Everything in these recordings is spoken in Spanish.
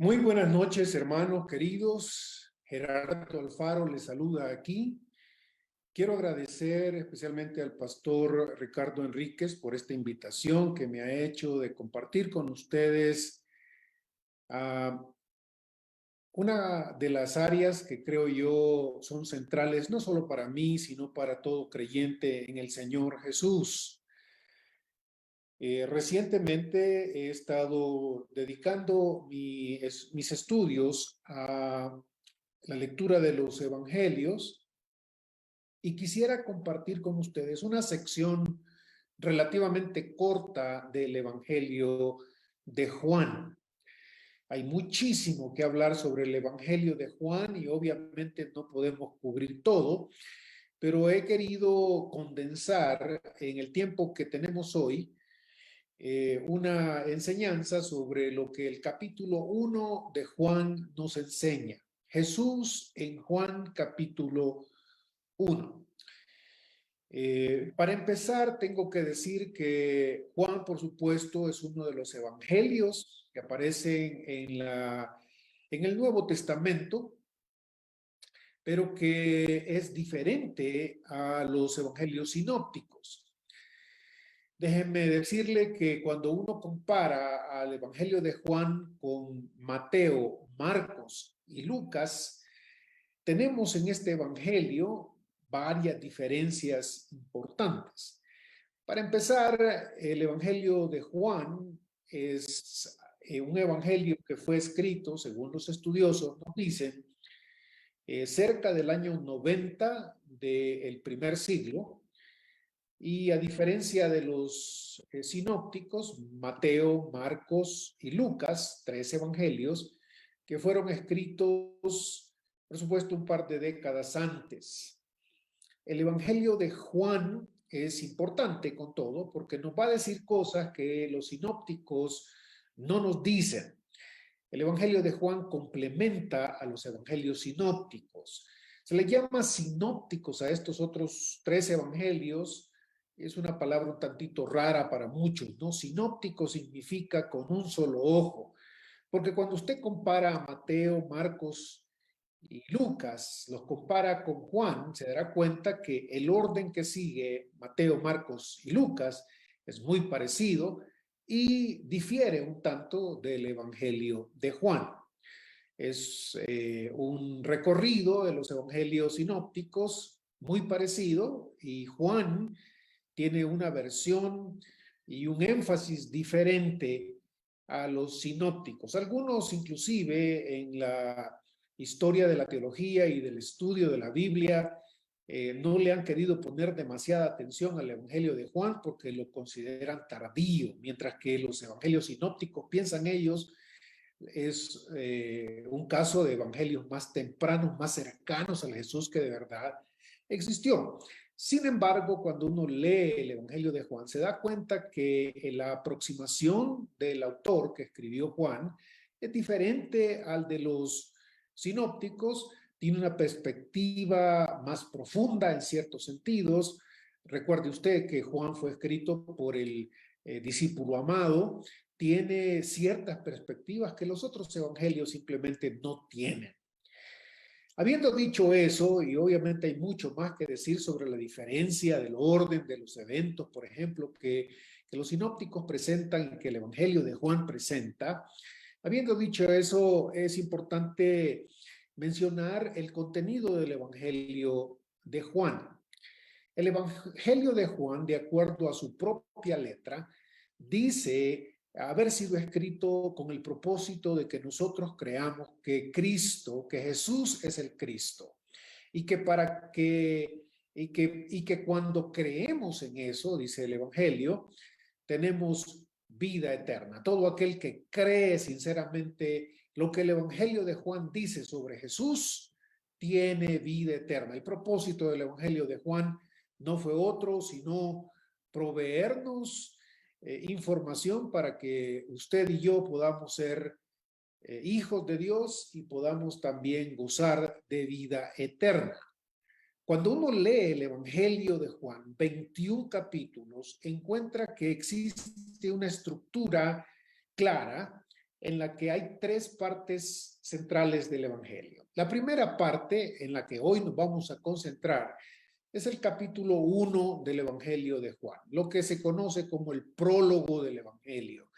Muy buenas noches, hermanos queridos. Gerardo Alfaro les saluda aquí. Quiero agradecer especialmente al pastor Ricardo Enríquez por esta invitación que me ha hecho de compartir con ustedes una de las áreas que creo yo son centrales, no solo para mí, sino para todo creyente en el Señor Jesús. Recientemente he estado dedicando mis estudios a la lectura de los evangelios y quisiera compartir con ustedes una sección relativamente corta del evangelio de Juan. Hay muchísimo que hablar sobre el evangelio de Juan y obviamente no podemos cubrir todo, pero he querido condensar en el tiempo que tenemos hoy una enseñanza sobre lo que el capítulo 1 de Juan nos enseña. Jesús en Juan capítulo 1. Para empezar, tengo que decir que Juan, por supuesto, es uno de los evangelios que aparecen en el Nuevo Testamento, pero que es diferente a los evangelios sinópticos. Déjenme decirle que cuando uno compara al Evangelio de Juan con Mateo, Marcos y Lucas, tenemos en este Evangelio varias diferencias importantes. Para empezar, el Evangelio de Juan es un evangelio que fue escrito, según los estudiosos nos dicen, cerca del año 90 del primer siglo. Y a diferencia de los sinópticos, Mateo, Marcos y Lucas, 3 evangelios, que fueron escritos, por supuesto, un par de décadas antes. El evangelio de Juan es importante con todo, porque nos va a decir cosas que los sinópticos no nos dicen. El evangelio de Juan complementa a los evangelios sinópticos. Se le llama sinópticos a estos otros 3 evangelios. Es una palabra un tantito rara para muchos, ¿no? Sinóptico significa con un solo ojo, porque cuando usted compara a Mateo, Marcos y Lucas, los compara con Juan, se dará cuenta que el orden que sigue Mateo, Marcos y Lucas es muy parecido y difiere un tanto del Evangelio de Juan. Es un recorrido de los evangelios sinópticos muy parecido y Juan tiene una versión y un énfasis diferente a los sinópticos. Algunos inclusive en la historia de la teología y del estudio de la Biblia no le han querido poner demasiada atención al evangelio de Juan porque lo consideran tardío, mientras que los evangelios sinópticos, piensan ellos, es un caso de evangelios más tempranos, más cercanos al Jesús que de verdad existió. Sin embargo, cuando uno lee el Evangelio de Juan, se da cuenta que la aproximación del autor que escribió Juan es diferente al de los sinópticos, tiene una perspectiva más profunda en ciertos sentidos. Recuerde usted que Juan fue escrito por el discípulo amado, tiene ciertas perspectivas que los otros evangelios simplemente no tienen. Habiendo dicho eso, y obviamente hay mucho más que decir sobre la diferencia del orden de los eventos, por ejemplo, que los sinópticos presentan y que el Evangelio de Juan presenta, habiendo dicho eso, es importante mencionar el contenido del Evangelio de Juan. El Evangelio de Juan, de acuerdo a su propia letra, dice haber sido escrito con el propósito de que nosotros creamos que Cristo, que Jesús es el Cristo, y que cuando creemos en eso, dice el Evangelio, tenemos vida eterna. Todo aquel que cree sinceramente lo que el Evangelio de Juan dice sobre Jesús, tiene vida eterna. El propósito del Evangelio de Juan no fue otro, sino proveernos información para que usted y yo podamos ser hijos de Dios y podamos también gozar de vida eterna. Cuando uno lee el Evangelio de Juan, 21 capítulos, encuentra que existe una estructura clara en la que hay tres partes centrales del Evangelio. La primera parte, en la que hoy nos vamos a concentrar, es el capítulo 1 del Evangelio de Juan, lo que se conoce como el prólogo del Evangelio,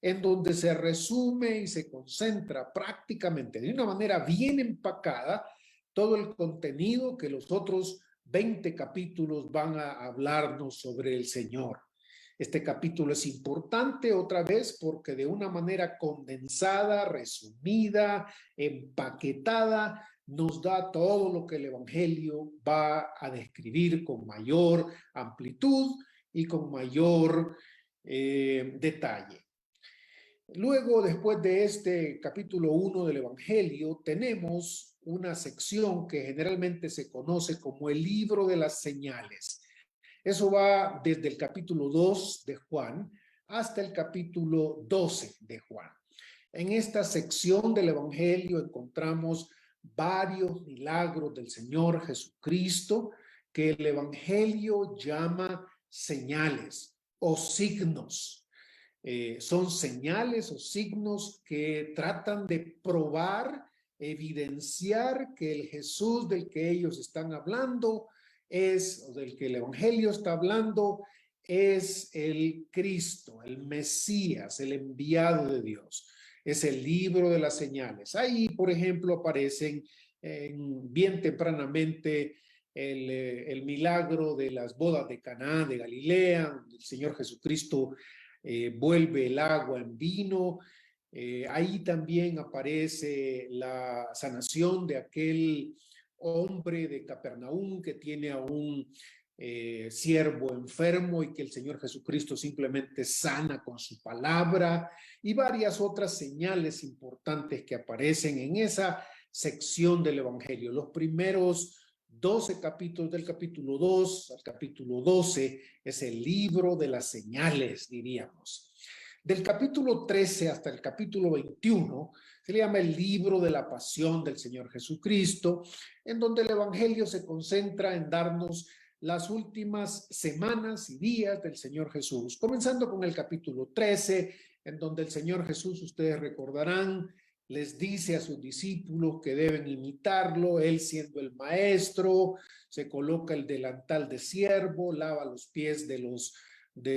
en donde se resume y se concentra prácticamente de una manera bien empacada todo el contenido que los otros 20 capítulos van a hablarnos sobre el Señor. Este capítulo es importante otra vez porque de una manera condensada, resumida, empaquetada, nos da todo lo que el Evangelio va a describir con mayor amplitud y con mayor detalle. Luego, después de este capítulo 1 del Evangelio, tenemos una sección que generalmente se conoce como el libro de las señales. Eso va desde el capítulo 2 de Juan hasta el capítulo 12 de Juan. En esta sección del Evangelio encontramos varios milagros del Señor Jesucristo que el Evangelio llama señales o signos. Son señales o signos que tratan de probar, evidenciar que el Jesús del que ellos están hablando es, o del que el Evangelio está hablando, es el Cristo, el Mesías, el enviado de Dios. Es el libro de las señales. Ahí, por ejemplo, aparecen bien tempranamente el milagro de las bodas de Caná de Galilea, el Señor Jesucristo vuelve el agua en vino. Ahí también aparece la sanación de aquel hombre de Capernaum que tiene a un siervo enfermo y que el Señor Jesucristo simplemente sana con su palabra, y varias otras señales importantes que aparecen en esa sección del Evangelio. Los primeros 12 capítulos, del capítulo 2 al capítulo 12, es el libro de las señales, diríamos. Del capítulo 13 hasta el capítulo 21 se le llama el libro de la pasión del Señor Jesucristo, en donde el Evangelio se concentra en darnos las últimas semanas y días del Señor Jesús, comenzando con el capítulo 13, en donde el Señor Jesús, ustedes recordarán, les dice a sus discípulos que deben imitarlo, él siendo el maestro, se coloca el delantal de siervo, lava los pies de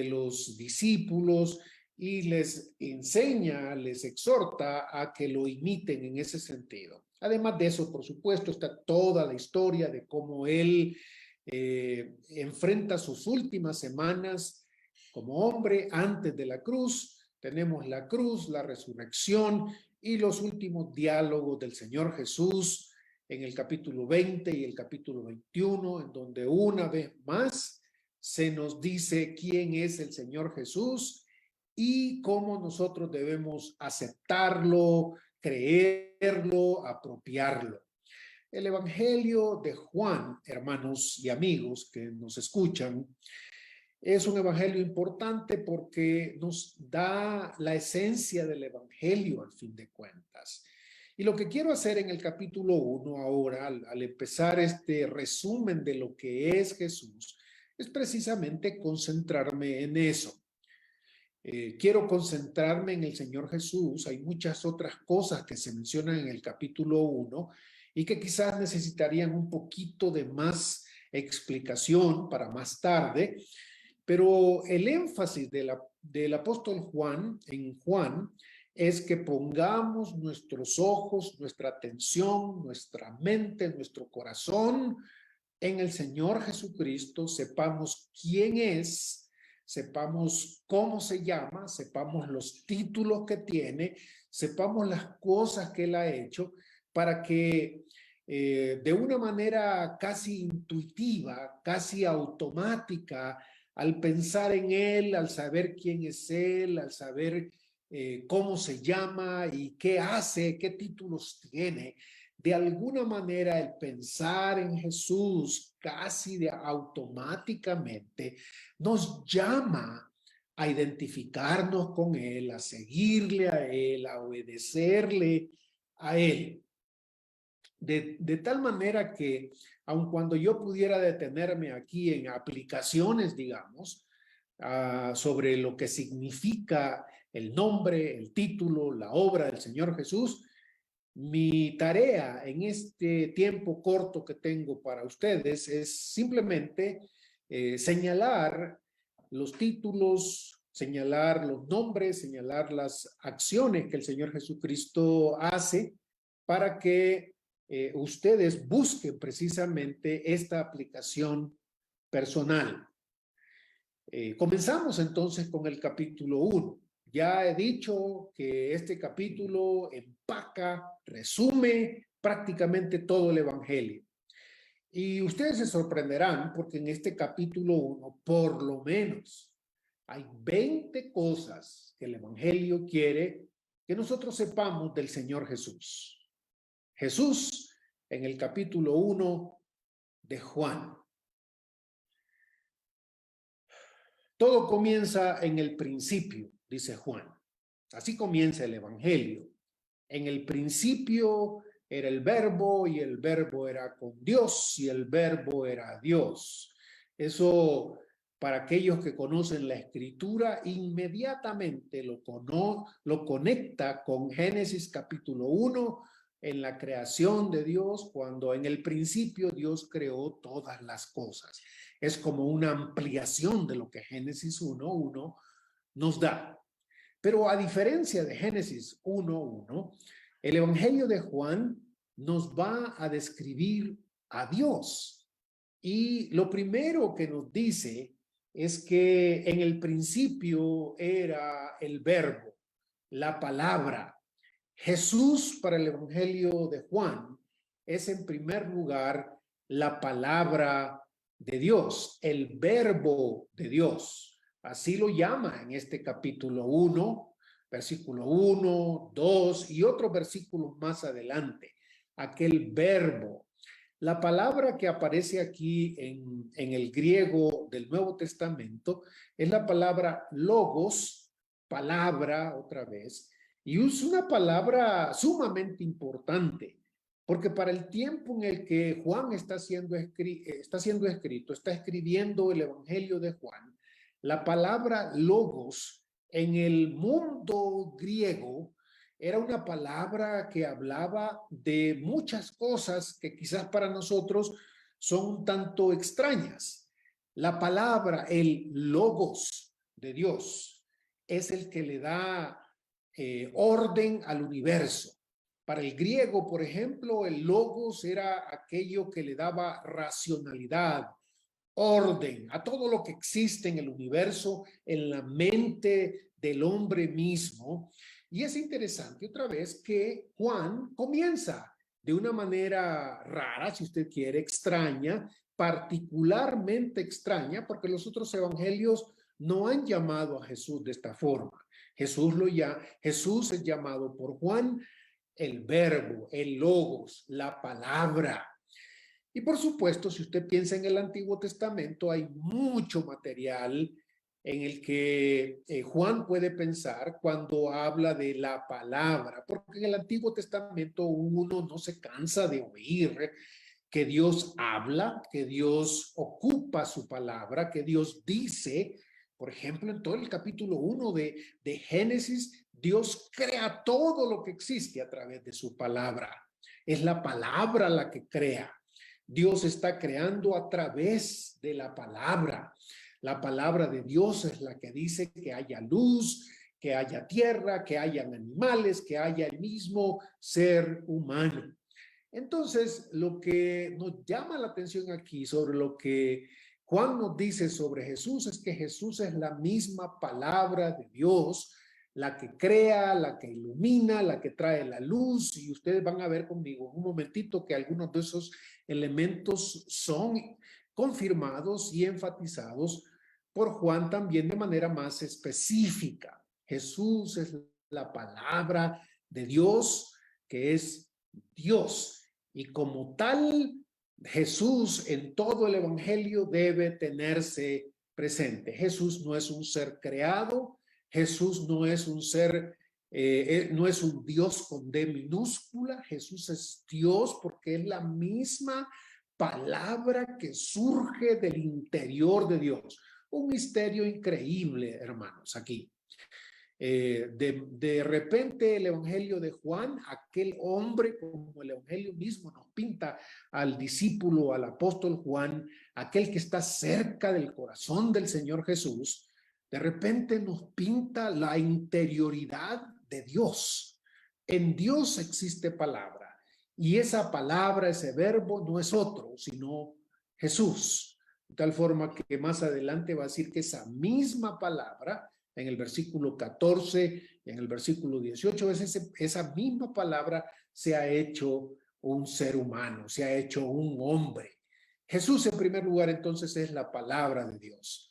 los discípulos y les enseña, les exhorta a que lo imiten en ese sentido. Además de eso, por supuesto, está toda la historia de cómo él enfrenta sus últimas semanas como hombre antes de la cruz. Tenemos la cruz, la resurrección y los últimos diálogos del Señor Jesús en el capítulo 20 y el capítulo 21, en donde una vez más se nos dice quién es el Señor Jesús y cómo nosotros debemos aceptarlo, creerlo, apropiarlo. El Evangelio de Juan, hermanos y amigos que nos escuchan, es un evangelio importante porque nos da la esencia del evangelio al fin de cuentas. Y lo que quiero hacer en el capítulo 1 ahora, al empezar este resumen de lo que es Jesús, es precisamente concentrarme en eso. Quiero concentrarme en el Señor Jesús. Hay muchas otras cosas que se mencionan en el capítulo 1 y que quizás necesitarían un poquito de más explicación para más tarde. Pero el énfasis del apóstol Juan en Juan es que pongamos nuestros ojos, nuestra atención, nuestra mente, nuestro corazón en el Señor Jesucristo, sepamos quién es, sepamos cómo se llama, sepamos los títulos que tiene, sepamos las cosas que él ha hecho, para que de una manera casi intuitiva, casi automática, al pensar en él, al saber quién es él, al saber cómo se llama y qué hace, qué títulos tiene, de alguna manera el pensar en Jesús casi de automáticamente nos llama a identificarnos con él, a seguirle a él, a obedecerle a él. De tal manera que, aun cuando yo pudiera detenerme aquí en aplicaciones, digamos, sobre lo que significa el nombre, el título, la obra del Señor Jesús. Mi tarea en este tiempo corto que tengo para ustedes es simplemente señalar los títulos, señalar los nombres, señalar las acciones que el Señor Jesucristo hace para que ustedes busquen precisamente esta aplicación personal. Comenzamos entonces con el capítulo 1. Ya he dicho que este capítulo empaca, resume prácticamente todo el Evangelio. Y ustedes se sorprenderán porque en este capítulo 1, por lo menos, hay 20 cosas que el Evangelio quiere que nosotros sepamos del Señor Jesús. Jesús en el capítulo 1 de Juan. Todo comienza en el principio, dice Juan. Así comienza el Evangelio. En el principio era el Verbo y el Verbo era con Dios y el Verbo era Dios. Eso, para aquellos que conocen la Escritura, inmediatamente lo conecta con Génesis capítulo 1, en la creación de Dios, cuando en el principio Dios creó todas las cosas. Es como una ampliación de lo que Génesis 1:1 nos da. Pero a diferencia de Génesis 1:1, el Evangelio de Juan nos va a describir a Dios. Y lo primero que nos dice es que en el principio era el Verbo, la palabra. Jesús para el Evangelio de Juan es en primer lugar la palabra de Dios, el Verbo de Dios. Así lo llama en este capítulo 1, versículo 1, 2 y otros versículos más adelante. Aquel verbo. La palabra que aparece aquí en el griego del Nuevo Testamento es la palabra logos, palabra otra vez, y es una palabra sumamente importante, porque para el tiempo en el que Juan está siendo escrito, está escribiendo el Evangelio de Juan, la palabra logos en el mundo griego era una palabra que hablaba de muchas cosas que quizás para nosotros son un tanto extrañas. La palabra, el logos de Dios, es el que le da orden al universo. Para el griego, por ejemplo, el logos era aquello que le daba racionalidad, orden a todo lo que existe en el universo, en la mente del hombre mismo. Y es interesante otra vez que Juan comienza de una manera rara, si usted quiere, extraña, particularmente extraña, porque los otros evangelios no han llamado a Jesús de esta forma. Jesús es llamado por Juan el verbo, el logos, la palabra. Y por supuesto, si usted piensa en el Antiguo Testamento, hay mucho material en el que Juan puede pensar cuando habla de la palabra, porque en el Antiguo Testamento uno no se cansa de oír que Dios habla, que Dios ocupa su palabra, que Dios dice. Por ejemplo, en todo el capítulo 1 de Génesis, Dios crea todo lo que existe a través de su palabra. Es la palabra la que crea. Dios está creando a través de la palabra. La palabra de Dios es la que dice que haya luz, que haya tierra, que hayan animales, que haya el mismo ser humano. Entonces, lo que nos llama la atención aquí sobre lo que Juan nos dice sobre Jesús es que Jesús es la misma palabra de Dios, la que crea, la que ilumina, la que trae la luz, y ustedes van a ver conmigo en un momentito que algunos de esos elementos son confirmados y enfatizados por Juan también de manera más específica. Jesús es la palabra de Dios, que es Dios, y como tal, Jesús en todo el Evangelio debe tenerse presente. Jesús no es un ser creado, Jesús no es un ser, no es un Dios con D minúscula, Jesús es Dios porque es la misma palabra que surge del interior de Dios. Un misterio increíble, hermanos, aquí. De repente el Evangelio de Juan, aquel hombre, como el Evangelio mismo nos pinta al discípulo, al apóstol Juan, aquel que está cerca del corazón del Señor Jesús, de repente nos pinta la interioridad de Dios. En Dios existe palabra y esa palabra, ese verbo no es otro, sino Jesús. De tal forma que más adelante va a decir que esa misma palabra en el versículo 14, en el versículo 18, esa misma palabra se ha hecho un ser humano, se ha hecho un hombre. Jesús en primer lugar entonces es la palabra de Dios.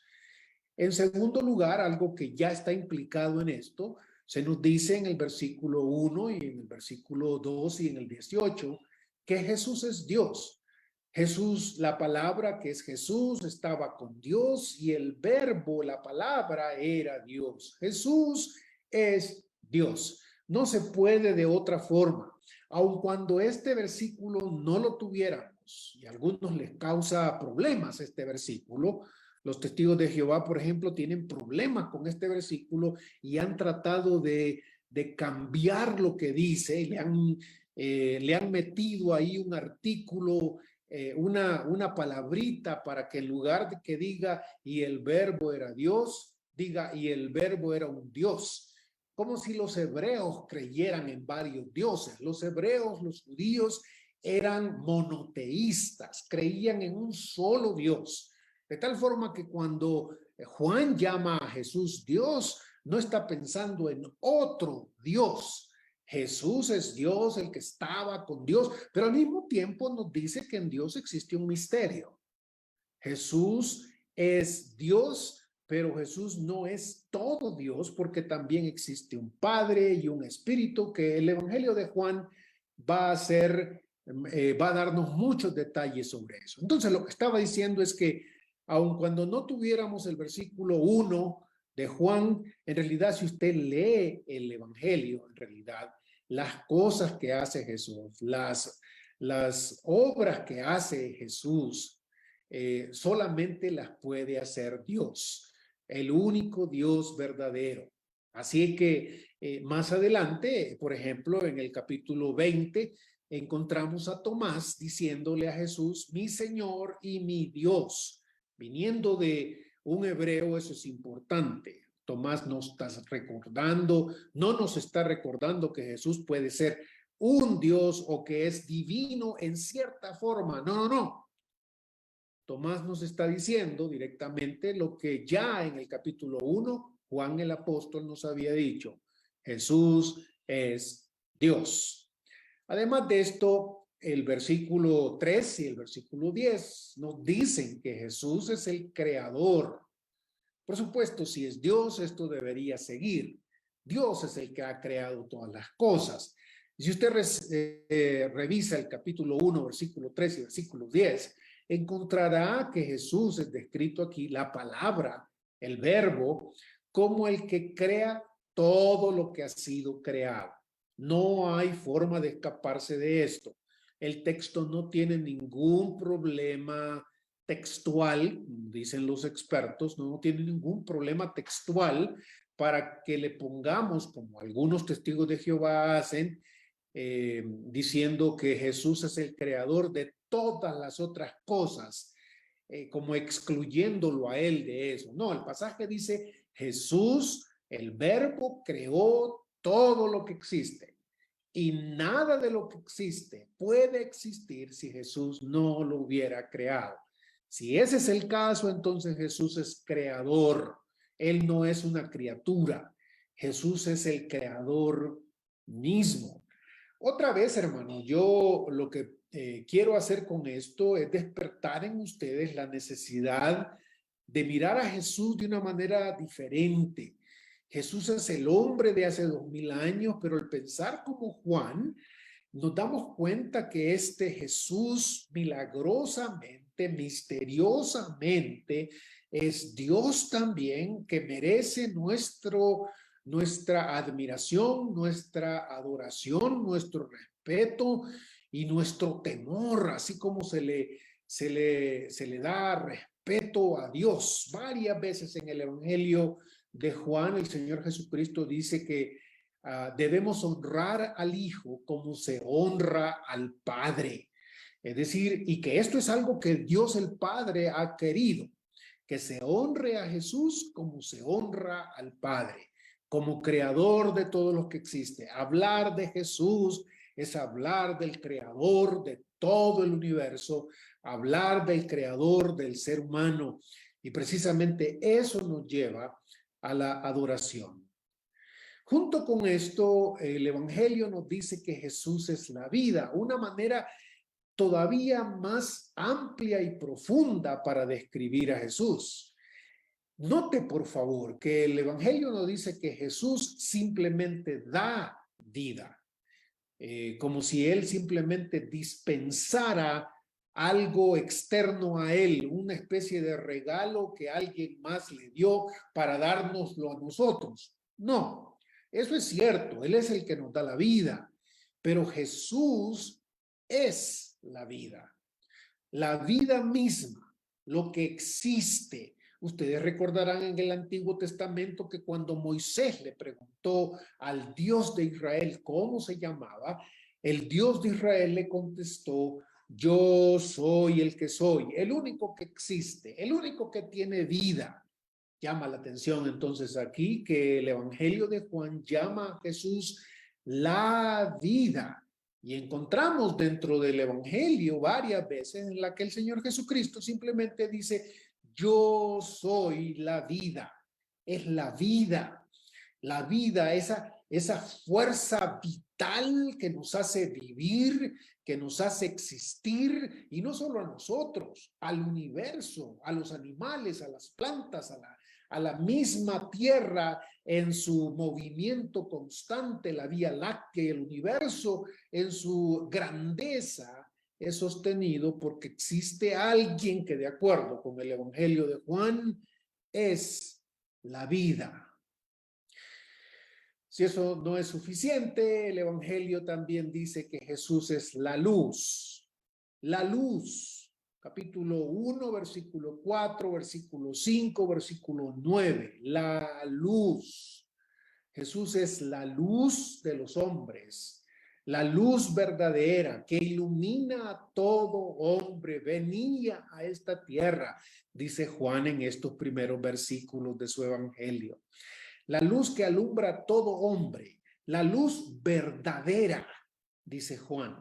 En segundo lugar, algo que ya está implicado en esto, se nos dice en el versículo 1 y en el versículo 2 y en el 18 que Jesús es Dios. Jesús, la palabra que es Jesús, estaba con Dios y el verbo, la palabra, era Dios. Jesús es Dios. No se puede de otra forma. Aun cuando este versículo no lo tuviéramos, y a algunos les causa problemas este versículo, los testigos de Jehová, por ejemplo, tienen problemas con este versículo y han tratado de cambiar lo que dice, le han metido ahí un artículo, una palabrita para que en lugar de que diga y el verbo era Dios, diga y el verbo era un Dios. Como si los hebreos creyeran en varios dioses. Los hebreos, los judíos, eran monoteístas, creían en un solo Dios. De tal forma que cuando Juan llama a Jesús Dios, no está pensando en otro Dios. Jesús es Dios, el que estaba con Dios, pero al mismo tiempo nos dice que en Dios existe un misterio. Jesús es Dios, pero Jesús no es todo Dios porque también existe un Padre y un Espíritu que el Evangelio de Juan va a hacer, va a darnos muchos detalles sobre eso. Entonces lo que estaba diciendo es que aun cuando no tuviéramos el versículo 1 de Juan, en realidad si usted lee el Evangelio, en realidad las cosas que hace Jesús, las obras que hace Jesús, solamente las puede hacer Dios, el único Dios verdadero. Así que más adelante, por ejemplo, en el capítulo 20, encontramos a Tomás diciéndole a Jesús, mi Señor y mi Dios. Viniendo de un hebreo, eso es importante. Tomás no nos está recordando que Jesús puede ser un Dios o que es divino en cierta forma. No, no, no. Tomás nos está diciendo directamente lo que ya en el capítulo 1, Juan el apóstol nos había dicho. Jesús es Dios. Además de esto, el versículo 3 y el versículo 10 nos dicen que Jesús es el creador. Por supuesto, si es Dios, esto debería seguir. Dios es el que ha creado todas las cosas. Si usted revisa el capítulo 1, versículo 3 y versículo 10, encontrará que Jesús es descrito aquí, la palabra, el verbo, como el que crea todo lo que ha sido creado. No hay forma de escaparse de esto. El texto no tiene ningún problema textual, dicen los expertos, no tiene ningún problema textual para que le pongamos, como algunos testigos de Jehová hacen, diciendo que Jesús es el creador de todas las otras cosas, como excluyéndolo a él de eso. No, el pasaje dice, Jesús, el verbo, creó todo lo que existe. Y nada de lo que existe puede existir si Jesús no lo hubiera creado. Si ese es el caso, entonces Jesús es creador. Él no es una criatura. Jesús es el creador mismo. Otra vez, hermano, yo lo que quiero hacer con esto es despertar en ustedes la necesidad de mirar a Jesús de una manera diferente. Jesús es el hombre de hace 2000 años, pero al pensar como Juan, nos damos cuenta que este Jesús milagrosamente, misteriosamente, es Dios también que merece nuestra admiración, nuestra adoración, nuestro respeto y nuestro temor, así como se le da respeto a Dios. Varias veces en el Evangelio de Juan, el Señor Jesucristo dice que debemos honrar al Hijo como se honra al Padre. Es decir, y que esto es algo que Dios el Padre ha querido, que se honre a Jesús como se honra al Padre, como creador de todo lo que existe. Hablar de Jesús es hablar del creador de todo el universo, hablar del creador del ser humano, y precisamente eso nos lleva a la adoración. Junto con esto, el Evangelio nos dice que Jesús es la vida, una manera todavía más amplia y profunda para describir a Jesús. Note, por favor, que el Evangelio nos dice que Jesús simplemente da vida, como si Él simplemente dispensara algo externo a Él, una especie de regalo que alguien más le dio para dárnoslo a nosotros. No, eso es cierto, Él es el que nos da la vida, pero Jesús es la vida misma, lo que existe. Ustedes recordarán en el Antiguo Testamento que cuando Moisés le preguntó al Dios de Israel cómo se llamaba, el Dios de Israel le contestó: yo soy el que soy, el único que existe, el único que tiene vida. Llama la atención entonces aquí que el Evangelio de Juan llama a Jesús la vida. Y encontramos dentro del Evangelio varias veces en la que el Señor Jesucristo simplemente dice: yo soy la vida. Es la vida, esa fuerza vital que nos hace vivir, que nos hace existir, y no solo a nosotros, al universo, a los animales, a las plantas, a la misma tierra en su movimiento constante, la Vía Láctea y el universo en su grandeza es sostenido porque existe alguien que, de acuerdo con el Evangelio de Juan, es la vida. Si eso no es suficiente, el Evangelio también dice que Jesús es la luz. La luz. Capítulo 1, versículo 4, versículo 5, versículo 9. La luz. Jesús es la luz de los hombres, la luz verdadera que ilumina a todo hombre. Venía a esta tierra, dice Juan en estos primeros versículos de su Evangelio. La luz que alumbra a todo hombre, la luz verdadera, dice Juan.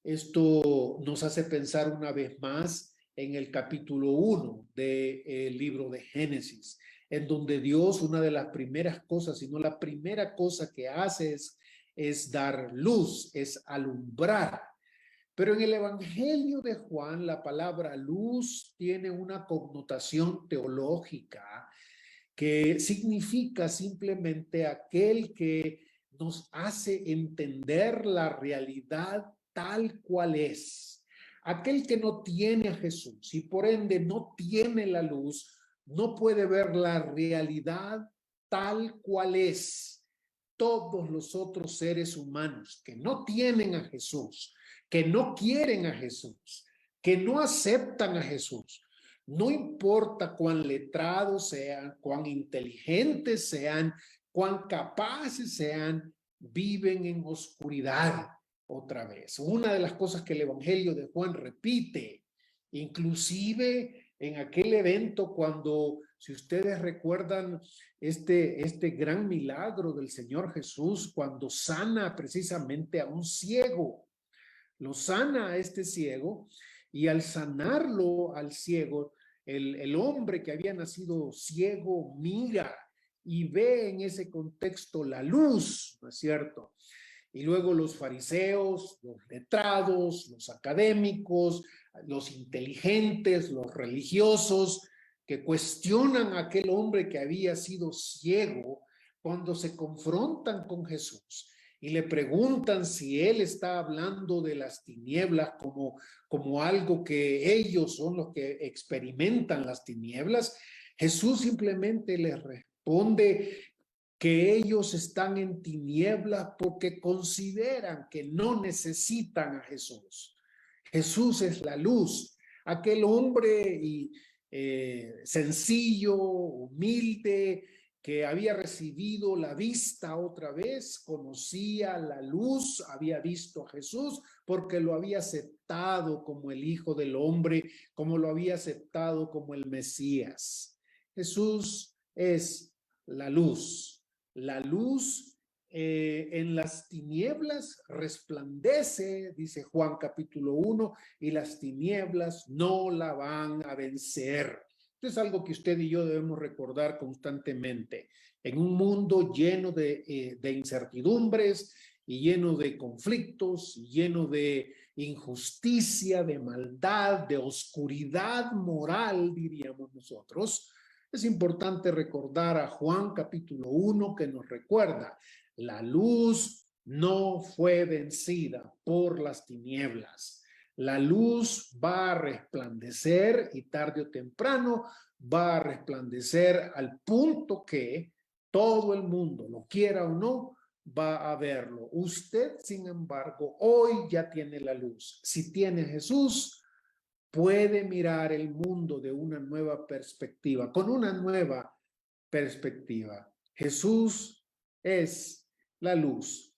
Esto nos hace pensar una vez más en el capítulo 1 del libro de Génesis, en donde Dios, una de las primeras cosas, si no la primera cosa que hace es dar luz, es alumbrar. Pero en el Evangelio de Juan, la palabra luz tiene una connotación teológica que significa simplemente aquel que nos hace entender la realidad tal cual es. Aquel que no tiene a Jesús y por ende no tiene la luz, no puede ver la realidad tal cual es. Todos los otros seres humanos que no tienen a Jesús, que no quieren a Jesús, que no aceptan a Jesús, no importa cuán letrados sean, cuán inteligentes sean, cuán capaces sean, viven en oscuridad otra vez. Una de las cosas que el Evangelio de Juan repite, inclusive en aquel evento cuando, si ustedes recuerdan este gran milagro del Señor Jesús, cuando sana precisamente a un ciego, lo sana a este ciego, y al sanarlo al ciego, el hombre que había nacido ciego mira y ve en ese contexto la luz, ¿no es cierto? Y luego los fariseos, los letrados, los académicos, los inteligentes, los religiosos, que cuestionan a aquel hombre que había sido ciego, cuando se confrontan con Jesús y le preguntan si él está hablando de las tinieblas como algo que ellos son los que experimentan las tinieblas, Jesús simplemente les responde que ellos están en tinieblas porque consideran que no necesitan a Jesús. Jesús es la luz. Aquel hombre sencillo, humilde, que había recibido la vista otra vez, conocía la luz, había visto a Jesús porque lo había aceptado como el Hijo del Hombre, como lo había aceptado como el Mesías. Jesús es la luz. La luz en las tinieblas resplandece, dice Juan capítulo 1, y las tinieblas no la van a vencer. Esto es algo que usted y yo debemos recordar constantemente. En un mundo lleno de incertidumbres y lleno de conflictos, lleno de injusticia, de maldad, de oscuridad moral, diríamos nosotros, es importante recordar a Juan capítulo 1 que nos recuerda, la luz no fue vencida por las tinieblas. La luz va a resplandecer y tarde o temprano va a resplandecer al punto que todo el mundo, lo quiera o no, va a verlo. Usted, sin embargo, hoy ya tiene la luz. Si tiene Jesús, puede mirar el mundo de una nueva perspectiva, con una nueva perspectiva. Jesús es la luz.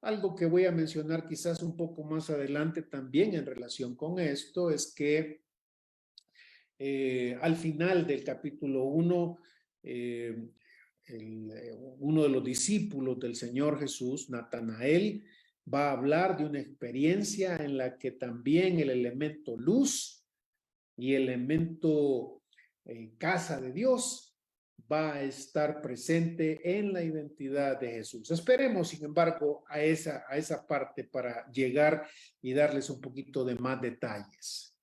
Algo que voy a mencionar quizás un poco más adelante también en relación con esto es que al final del capítulo 1, uno de los discípulos del Señor Jesús, Natanael, va a hablar de una experiencia en la que también el elemento luz y el elemento casa de Dios va a estar presente en la identidad de Jesús. Esperemos, sin embargo, a esa parte para llegar y darles un poquito de más detalles.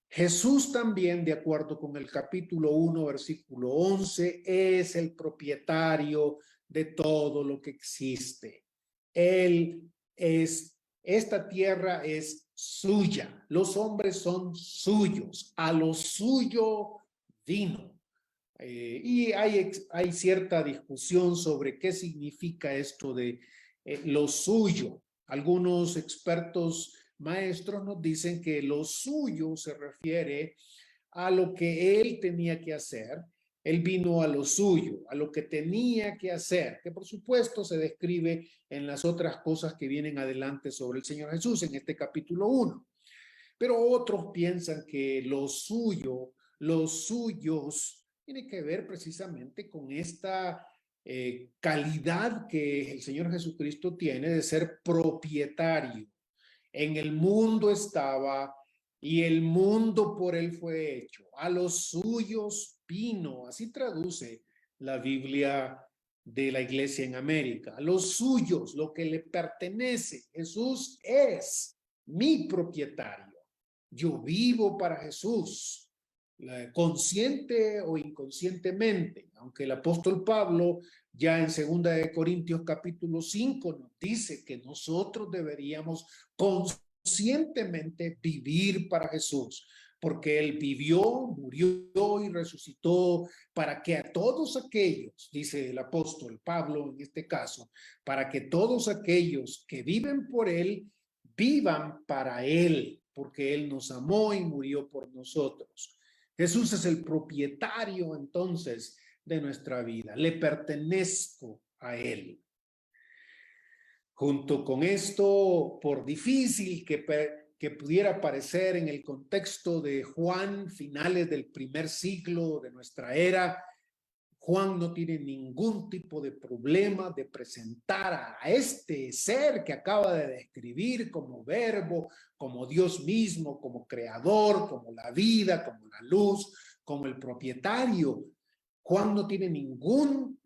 Jesús también, de acuerdo con el capítulo 1, versículo 11, es el propietario de todo lo que existe. Esta tierra es suya, los hombres son suyos, a lo suyo vino. Y hay cierta discusión sobre qué significa esto de lo suyo. Algunos expertos maestros nos dicen que lo suyo se refiere a lo que él tenía que hacer. Él vino a lo suyo, a lo que tenía que hacer, que por supuesto se describe en las otras cosas que vienen adelante sobre el Señor Jesús en este capítulo 1. Pero otros piensan que lo suyo, los suyos, tiene que ver precisamente con esta calidad que el Señor Jesucristo tiene de ser propietario. En el mundo estaba y el mundo por él fue hecho. A los suyos vino, así traduce la Biblia de la Iglesia en América. A los suyos, lo que le pertenece. Jesús es mi propietario. Yo vivo para Jesús, consciente o inconscientemente, aunque el apóstol Pablo ya en 2 de Corintios capítulo 5 nos dice que nosotros deberíamos conscientemente vivir para Jesús, porque Él vivió, murió y resucitó para que a todos aquellos, dice el apóstol Pablo en este caso, para que todos aquellos que viven por Él, vivan para Él, porque Él nos amó y murió por nosotros. Jesús es el propietario entonces de nuestra vida. Le pertenezco a Él. Junto con esto, por difícil que pudiera parecer en el contexto de Juan, finales del primer siglo de nuestra era, Juan no tiene ningún tipo de problema de presentar a este ser que acaba de describir como verbo, como Dios mismo, como creador, como la vida, como la luz, como el propietario. Juan no tiene ningún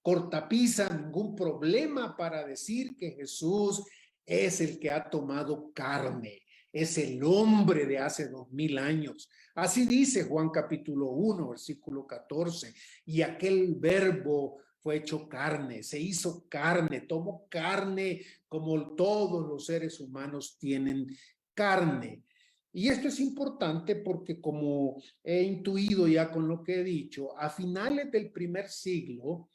cortapisa, ningún problema para decir que Jesús es el que ha tomado carne, es el hombre de hace 2000 años. Así dice Juan capítulo 1, versículo 14, y aquel verbo fue hecho carne, se hizo carne, tomó carne como todos los seres humanos tienen carne. Y esto es importante porque, como he intuido ya con lo que he dicho, a finales del primer siglo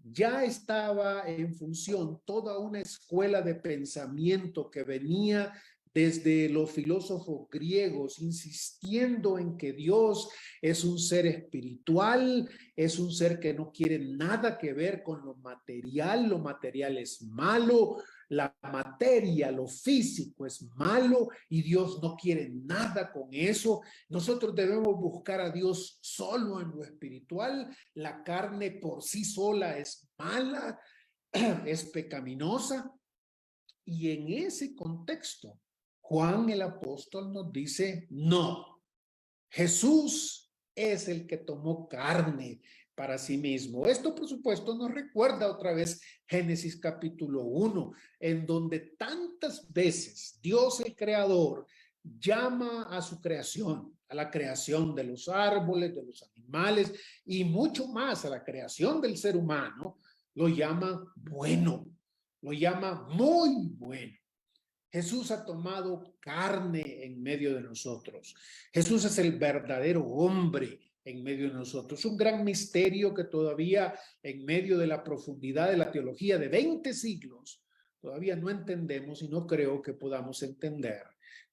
ya estaba en función toda una escuela de pensamiento que venía desde los filósofos griegos, insistiendo en que Dios es un ser espiritual, es un ser que no quiere nada que ver con lo material es malo, la materia, lo físico es malo y Dios no quiere nada con eso. Nosotros debemos buscar a Dios solo en lo espiritual. La carne por sí sola es mala, es pecaminosa. Y en ese contexto, Juan el apóstol nos dice, no, Jesús es el que tomó carne para sí mismo. Esto, por supuesto, nos recuerda otra vez Génesis capítulo 1, en donde tantas veces Dios el Creador llama a su creación, a la creación de los árboles, de los animales y mucho más a la creación del ser humano, lo llama bueno, lo llama muy bueno. Jesús ha tomado carne en medio de nosotros. Jesús es el verdadero hombre en medio de nosotros. Un gran misterio que todavía en medio de la profundidad de la teología de 20 siglos todavía no entendemos y no creo que podamos entender.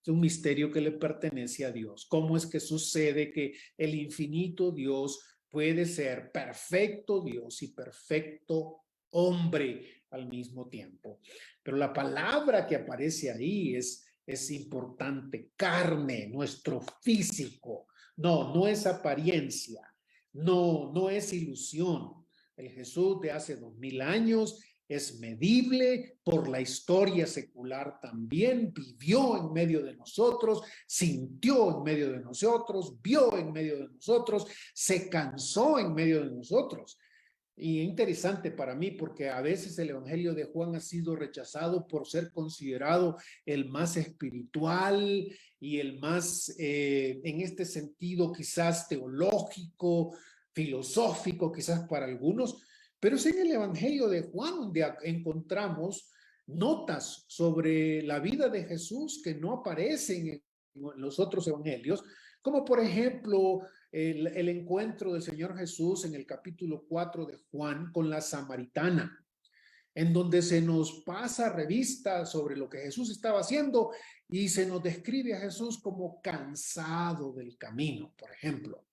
Es un misterio que le pertenece a Dios. ¿Cómo es que sucede que el infinito Dios puede ser perfecto Dios y perfecto hombre al mismo tiempo? Pero la palabra que aparece ahí es importante, carne, nuestro físico. No es apariencia, no es ilusión. El Jesús de hace 2000 años es medible por la historia secular también, vivió en medio de nosotros, sintió en medio de nosotros, vio en medio de nosotros, se cansó en medio de nosotros. Y es interesante para mí porque a veces el Evangelio de Juan ha sido rechazado por ser considerado el más espiritual y el más, en este sentido, quizás teológico, filosófico, quizás para algunos, pero es en el Evangelio de Juan donde encontramos notas sobre la vida de Jesús que no aparecen en los otros evangelios, como por ejemplo el encuentro del Señor Jesús en el capítulo 4 de Juan con la samaritana, en donde se nos pasa revista sobre lo que Jesús estaba haciendo y se nos describe a Jesús como cansado del camino, por ejemplo.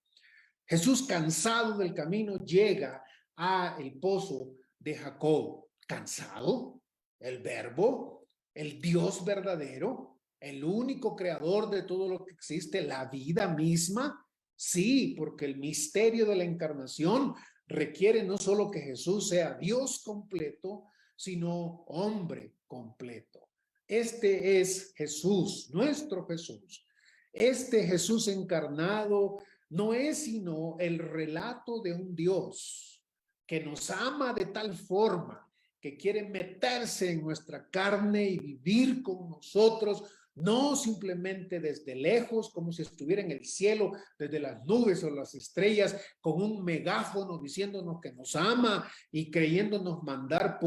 Jesús cansado del camino llega al pozo de Jacob. ¿Cansado? El verbo, el Dios verdadero, el único creador de todo lo que existe, la vida misma. Sí, porque el misterio de la encarnación requiere no solo que Jesús sea Dios completo, sino hombre completo. Este es Jesús, nuestro Jesús. Este Jesús encarnado no es sino el relato de un Dios que nos ama de tal forma que quiere meterse en nuestra carne y vivir con nosotros, no simplemente desde lejos, como si estuviera en el cielo, desde las nubes o las estrellas, con un megáfono diciéndonos que nos ama y creyéndonos mandar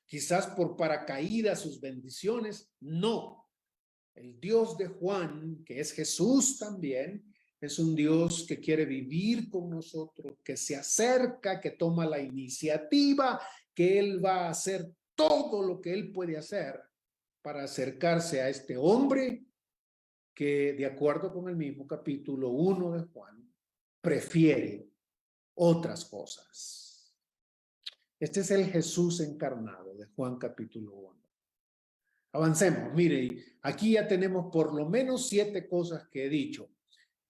quizás por paracaídas sus bendiciones. No, el Dios de Juan, que es Jesús también, es un Dios que quiere vivir con nosotros, que se acerca, que toma la iniciativa, que Él va a hacer todo lo que Él puede hacer para acercarse a este hombre que, de acuerdo con el mismo capítulo 1 de Juan, prefiere otras cosas. Este es el Jesús encarnado de Juan capítulo 1. Avancemos, mire, aquí ya tenemos por lo menos 7 cosas que he dicho.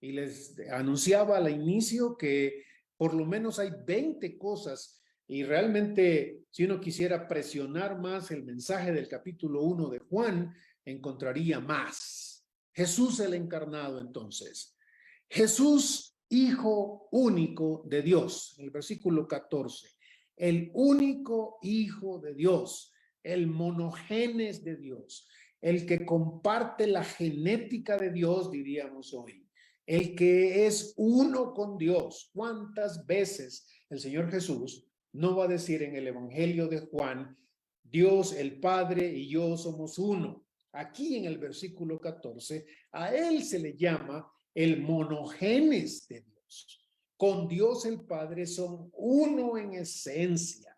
Y les anunciaba al inicio que por lo menos hay 20 cosas y realmente si uno quisiera presionar más el mensaje del capítulo 1 de Juan, encontraría más. Jesús el encarnado entonces. Jesús, Hijo único de Dios, en el versículo 14. El único Hijo de Dios, el monogenes de Dios, el que comparte la genética de Dios, diríamos hoy. El que es uno con Dios. ¿Cuántas veces el Señor Jesús no va a decir en el Evangelio de Juan, Dios el Padre y yo somos uno? Aquí en el versículo 14, a él se le llama el monogenes de Dios. Con Dios el Padre son uno en esencia.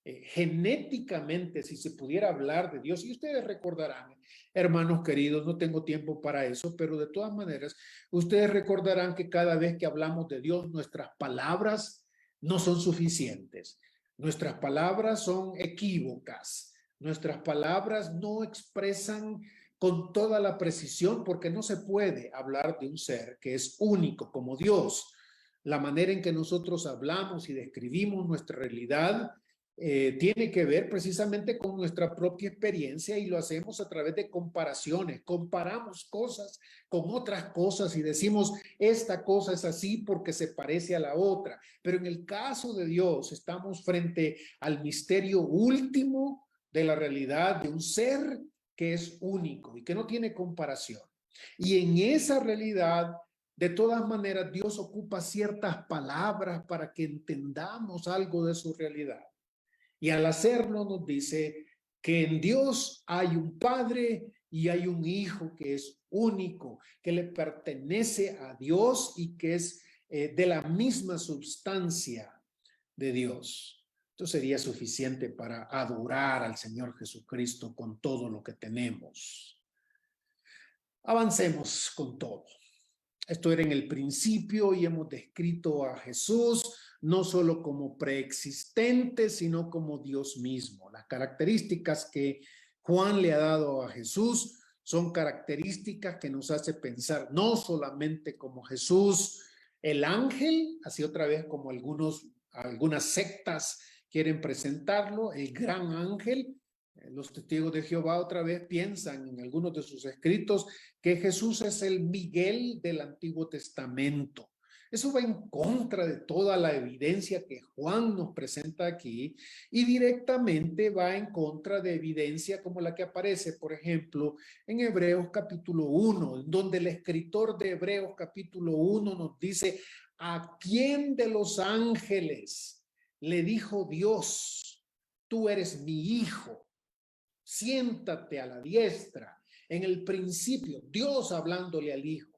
genéticamente, si se pudiera hablar de Dios, y ustedes recordarán, hermanos queridos, no tengo tiempo para eso, pero de todas maneras, ustedes recordarán que cada vez que hablamos de Dios, nuestras palabras no son suficientes. Nuestras palabras son equívocas. Nuestras palabras no expresan con toda la precisión porque no se puede hablar de un ser que es único como Dios. La manera en que nosotros hablamos y describimos nuestra realidad tiene que ver precisamente con nuestra propia experiencia y lo hacemos a través de comparaciones. Comparamos cosas con otras cosas y decimos, esta cosa es así porque se parece a la otra. Pero en el caso de Dios, estamos frente al misterio último de la realidad de un ser que es único y que no tiene comparación. Y en esa realidad, de todas maneras, Dios ocupa ciertas palabras para que entendamos algo de su realidad. Y al hacerlo nos dice que en Dios hay un Padre y hay un Hijo que es único, que le pertenece a Dios y que es de la misma sustancia de Dios. Esto sería suficiente para adorar al Señor Jesucristo con todo lo que tenemos. Avancemos con todo. Esto era en el principio y hemos descrito a Jesús no solo como preexistente, sino como Dios mismo. Las características que Juan le ha dado a Jesús son características que nos hace pensar no solamente como Jesús, el ángel, así otra vez como algunas sectas quieren presentarlo, el gran ángel. Los testigos de Jehová otra vez piensan en algunos de sus escritos que Jesús es el Miguel del Antiguo Testamento. Eso va en contra de toda la evidencia que Juan nos presenta aquí y directamente va en contra de evidencia como la que aparece, por ejemplo, en Hebreos capítulo 1, donde el escritor de Hebreos capítulo 1 nos dice, ¿a quién de los ángeles le dijo Dios, tú eres mi hijo? Siéntate a la diestra. En el principio, Dios hablándole al Hijo,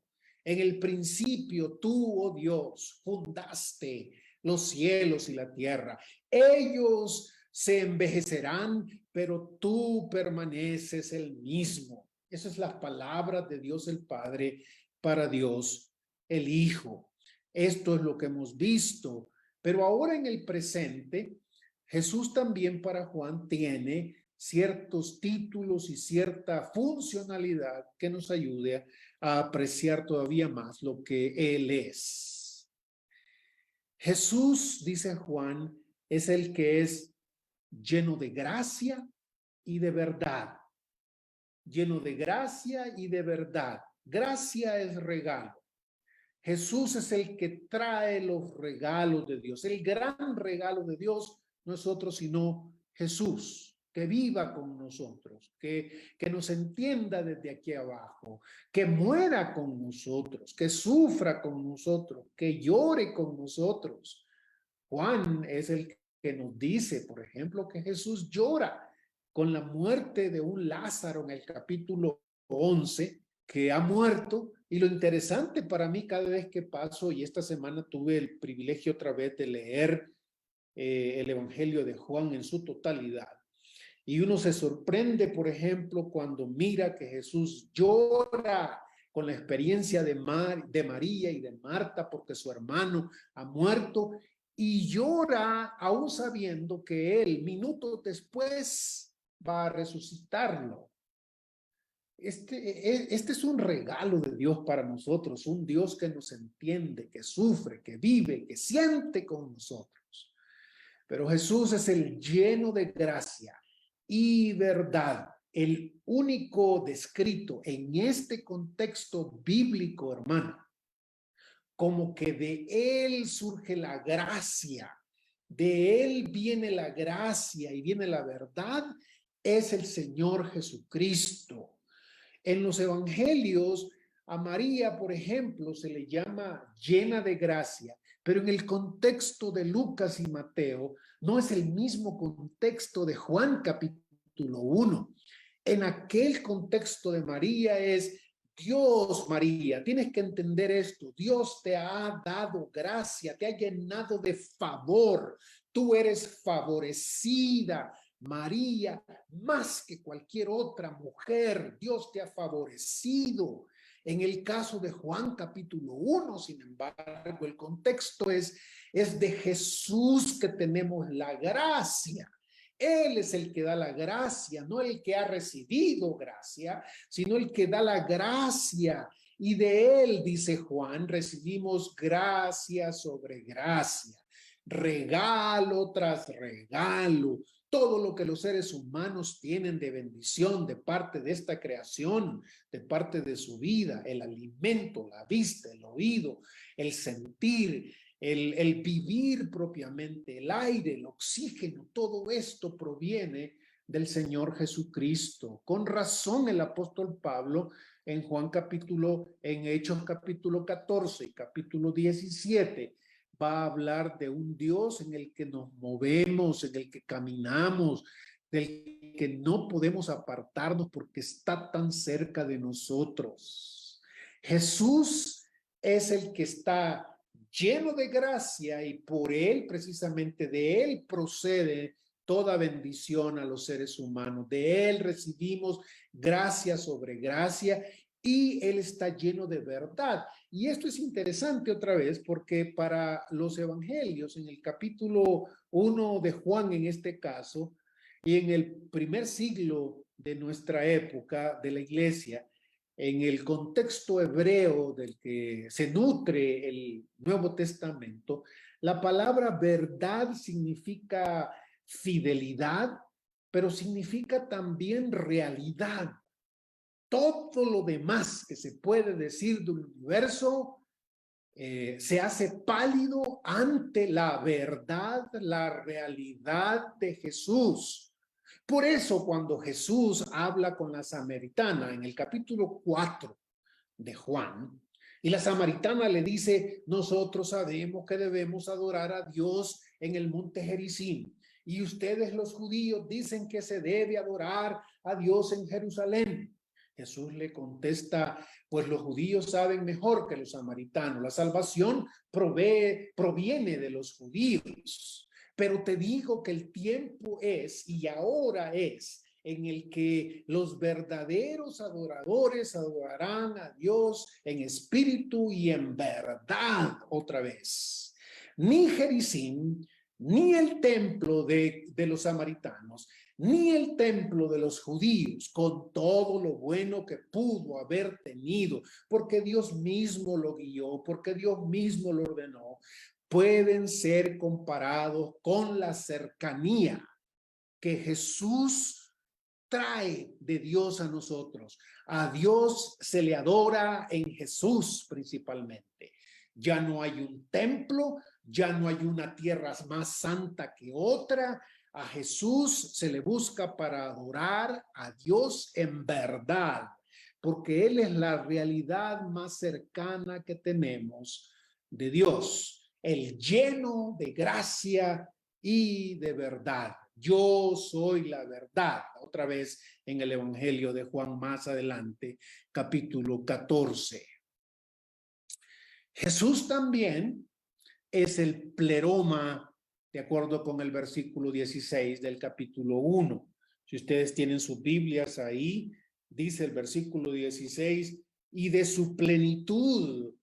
en el principio tú, oh Dios, fundaste los cielos y la tierra. Ellos se envejecerán, pero tú permaneces el mismo. Esas son las palabras de Dios el Padre para Dios el Hijo. Esto es lo que hemos visto, pero ahora en el presente, Jesús también para Juan tiene ciertos títulos y cierta funcionalidad que nos ayude a apreciar todavía más lo que Él es. Jesús, dice Juan, es el que es lleno de gracia y de verdad. Lleno de gracia y de verdad. Gracia es regalo. Jesús es el que trae los regalos de Dios. El gran regalo de Dios no es otro sino Jesús, que viva con nosotros, que nos entienda desde aquí abajo, que muera con nosotros, que sufra con nosotros, que llore con nosotros. Juan es el que nos dice, por ejemplo, que Jesús llora con la muerte de un Lázaro en el capítulo 11, que ha muerto. Y lo interesante para mí cada vez que paso, y esta semana tuve el privilegio otra vez de leer el Evangelio de Juan en su totalidad. Y uno se sorprende, por ejemplo, cuando mira que Jesús llora con la experiencia de María y de Marta porque su hermano ha muerto y llora aún sabiendo que él minutos después va a resucitarlo. Este es un regalo de Dios para nosotros, un Dios que nos entiende, que sufre, que vive, que siente con nosotros. Pero Jesús es el lleno de gracia y verdad, el único descrito en este contexto bíblico, hermano, como que de él surge la gracia, de él viene la gracia y viene la verdad, es el Señor Jesucristo. En los evangelios, a María, por ejemplo, se le llama llena de gracia, pero en el contexto de Lucas y Mateo, no es el mismo contexto de Juan capítulo 1. En aquel contexto de María es Dios, María, tienes que entender esto, Dios te ha dado gracia, te ha llenado de favor, Tú eres favorecida, María, más que cualquier otra mujer. Dios te ha favorecido. En el caso de Juan capítulo 1, sin embargo, el contexto es de Jesús que tenemos la gracia. Él es el que da la gracia, no el que ha recibido gracia, sino el que da la gracia. Y de él, dice Juan, recibimos gracia sobre gracia, regalo tras regalo. Todo lo que los seres humanos tienen de bendición de parte de esta creación, de parte de su vida, el alimento, la vista, el oído, el sentir, el vivir propiamente, el aire, el oxígeno, todo esto proviene del Señor Jesucristo. Con razón el apóstol Pablo en Hechos capítulo 14 y capítulo 17, va a hablar de un Dios en el que nos movemos, en el que caminamos, del que no podemos apartarnos porque está tan cerca de nosotros. Jesús es el que está lleno de gracia y por él, precisamente de él procede toda bendición a los seres humanos. De él recibimos gracia sobre gracia y él está lleno de verdad. Y esto es interesante otra vez porque para los evangelios, en el capítulo 1 de Juan en este caso, y en el primer siglo de nuestra época de la iglesia, en el contexto hebreo del que se nutre el Nuevo Testamento, la palabra verdad significa fidelidad, pero significa también realidad. Todo lo demás que se puede decir del universo se hace pálido ante la verdad, la realidad de Jesús. Por eso cuando Jesús habla con la samaritana en el capítulo 4 de Juan, y la samaritana le dice, nosotros sabemos que debemos adorar a Dios en el monte Gerizim, y ustedes los judíos dicen que se debe adorar a Dios en Jerusalén. Jesús le contesta, pues los judíos saben mejor que los samaritanos. La salvación proviene de los judíos. Pero te digo que el tiempo es y ahora es en el que los verdaderos adoradores adorarán a Dios en espíritu y en verdad otra vez. Ni Gerizim, ni el templo de los samaritanos, ni el templo de los judíos, con todo lo bueno que pudo haber tenido, porque Dios mismo lo guió, porque Dios mismo lo ordenó, pueden ser comparados con la cercanía que Jesús trae de Dios a nosotros. A Dios se le adora en Jesús principalmente. Ya no hay un templo, ya no hay una tierra más santa que otra. A Jesús se le busca para adorar a Dios en verdad, porque Él es la realidad más cercana que tenemos de Dios, el lleno de gracia y de verdad. Yo soy la verdad. Otra vez en el Evangelio de Juan más adelante, capítulo 14. Jesús también es el pleroma, de acuerdo con el versículo 16 del capítulo 1. Si ustedes tienen sus Biblias ahí, dice el versículo 16, y de su plenitud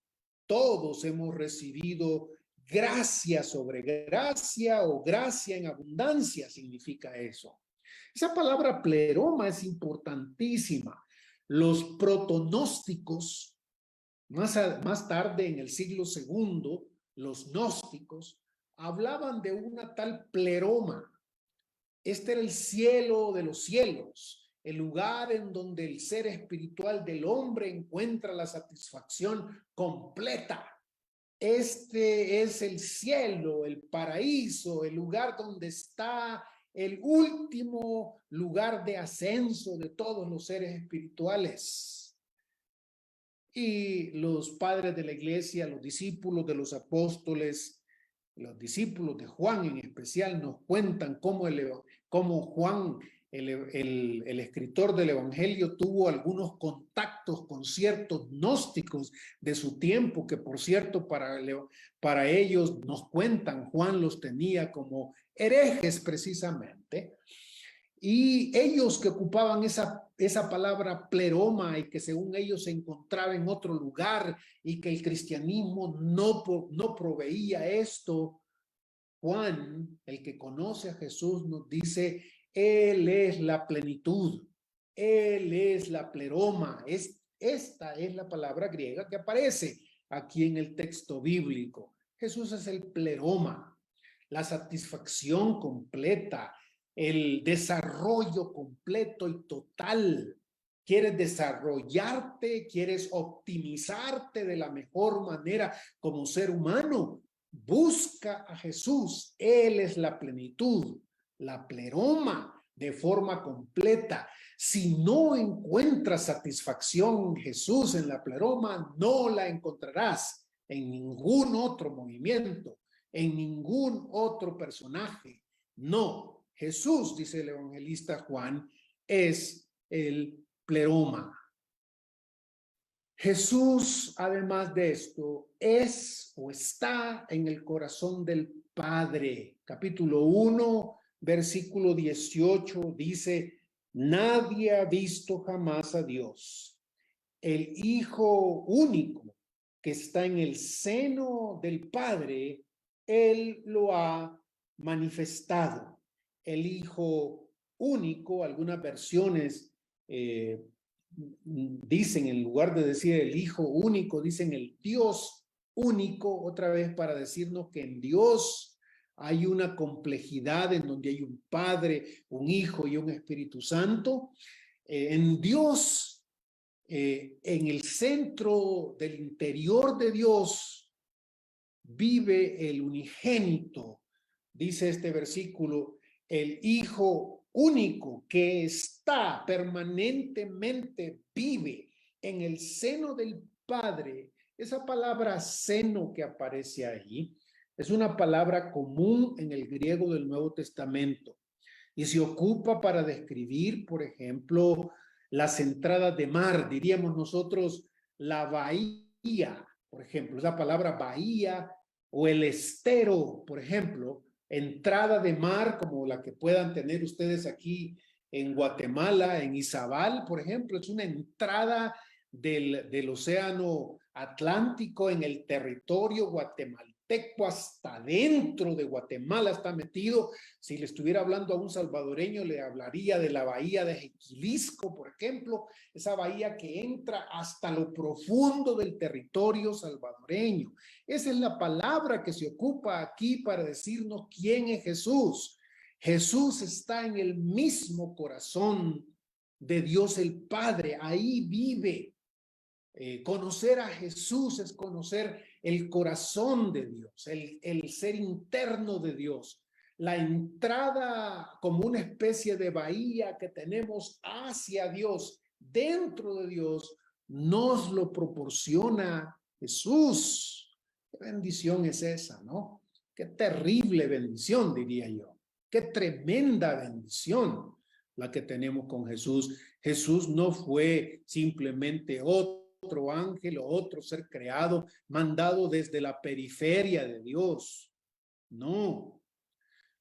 todos hemos recibido gracia sobre gracia o gracia en abundancia, significa eso. Esa palabra pleroma es importantísima. Los protonósticos, más tarde en el siglo segundo, los gnósticos hablaban de una tal pleroma. Este era el cielo de los cielos, el lugar en donde el ser espiritual del hombre encuentra la satisfacción completa. Este es el cielo, el paraíso, el lugar donde está el último lugar de ascenso de todos los seres espirituales. Y los padres de la iglesia, los discípulos de los apóstoles, los discípulos de Juan en especial, nos cuentan cómo Juan, el escritor del Evangelio, tuvo algunos contactos con ciertos gnósticos de su tiempo, que por cierto para ellos nos cuentan, Juan los tenía como herejes precisamente. Y ellos que ocupaban esa palabra pleroma y que según ellos se encontraba en otro lugar y que el cristianismo no proveía esto, Juan, el que conoce a Jesús, nos dice, Él es la plenitud, Él es la pleroma. Esta es la palabra griega que aparece aquí en el texto bíblico. Jesús es el pleroma, la satisfacción completa, el desarrollo completo y total. Quieres desarrollarte, quieres optimizarte de la mejor manera como ser humano. Busca a Jesús. Él es la plenitud, la pleroma de forma completa. Si no encuentras satisfacción en Jesús, en la pleroma, no la encontrarás en ningún otro movimiento, en ningún otro personaje. No, Jesús, dice el evangelista Juan, es el pleroma. Jesús, además de esto, es o está en el corazón del Padre. Capítulo 1, versículo 18 dice, nadie ha visto jamás a Dios. El Hijo único que está en el seno del Padre, Él lo ha manifestado. El Hijo único, algunas versiones dicen, en lugar de decir el Hijo único, dicen el Dios único, otra vez para decirnos que en Dios hay una complejidad en donde hay un Padre, un Hijo y un Espíritu Santo. En Dios, en el centro del interior de Dios, vive el unigénito, dice este versículo, el Hijo único que está permanentemente, vive en el seno del Padre. Esa palabra seno que aparece ahí es una palabra común en el griego del Nuevo Testamento y se ocupa para describir, por ejemplo, las entradas de mar, diríamos nosotros, la bahía, por ejemplo, esa palabra bahía o el estero, por ejemplo, entrada de mar como la que puedan tener ustedes aquí en Guatemala, en Izabal, por ejemplo, es una entrada del océano Atlántico en el territorio guatemalteco, hasta dentro de Guatemala está metido. Si le estuviera hablando a un salvadoreño, le hablaría de la bahía de Jiquilisco, por ejemplo, esa bahía que entra hasta lo profundo del territorio salvadoreño. Esa es la palabra que se ocupa aquí para decirnos quién es Jesús. Jesús está en el mismo corazón de Dios el Padre, ahí vive. Conocer a Jesús es conocer el corazón de Dios, el ser interno de Dios, la entrada como una especie de bahía que tenemos hacia Dios, dentro de Dios, nos lo proporciona Jesús. Qué bendición es esa, ¿no? Qué terrible bendición, diría yo. Qué tremenda bendición la que tenemos con Jesús. Jesús no fue simplemente otro ángel o otro ser creado, mandado desde la periferia de Dios. No.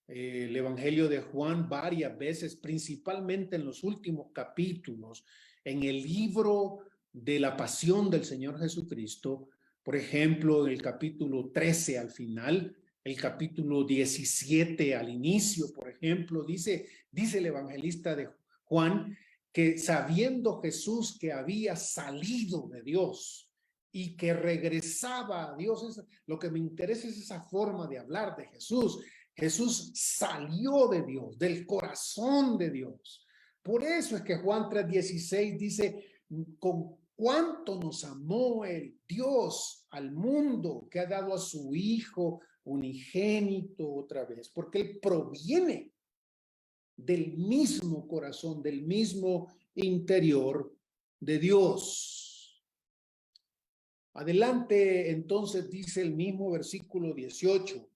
El Evangelio de Juan varias veces, principalmente en los últimos capítulos, en el libro de la pasión del Señor Jesucristo, por ejemplo, el capítulo 13 al final, el capítulo 17 al inicio, por ejemplo, dice el evangelista de Juan que sabiendo Jesús que había salido de Dios y que regresaba a Dios, lo que me interesa es esa forma de hablar de Jesús. Jesús salió de Dios, del corazón de Dios. Por eso es que Juan 3:16 dice, con cuánto nos amó el Dios al mundo que ha dado a su Hijo unigénito otra vez, porque Él proviene del mismo corazón, del mismo interior de Dios. Adelante, entonces dice el mismo versículo 18.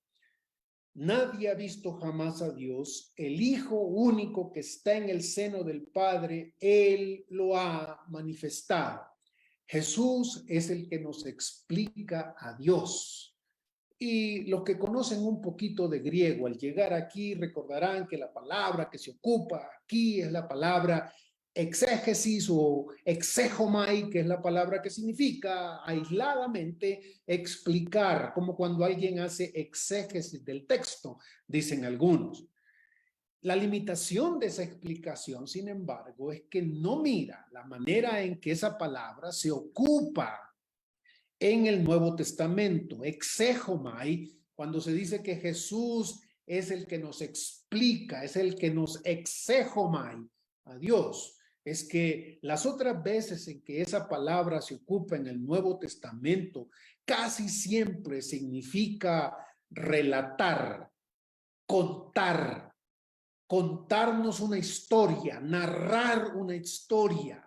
Nadie ha visto jamás a Dios, el Hijo único que está en el seno del Padre, Él lo ha manifestado. Jesús es el que nos explica a Dios. Y los que conocen un poquito de griego, al llegar aquí recordarán que la palabra que se ocupa aquí es la palabra exégesis o exégomai, que es la palabra que significa aisladamente explicar, como cuando alguien hace exégesis del texto, dicen algunos. La limitación de esa explicación, sin embargo, es que no mira la manera en que esa palabra se ocupa en el Nuevo Testamento. Exégomai, cuando se dice que Jesús es el que nos explica, es el que nos exégomai a Dios, es que las otras veces en que esa palabra se ocupa en el Nuevo Testamento, casi siempre significa relatar, contar, contarnos una historia, narrar una historia.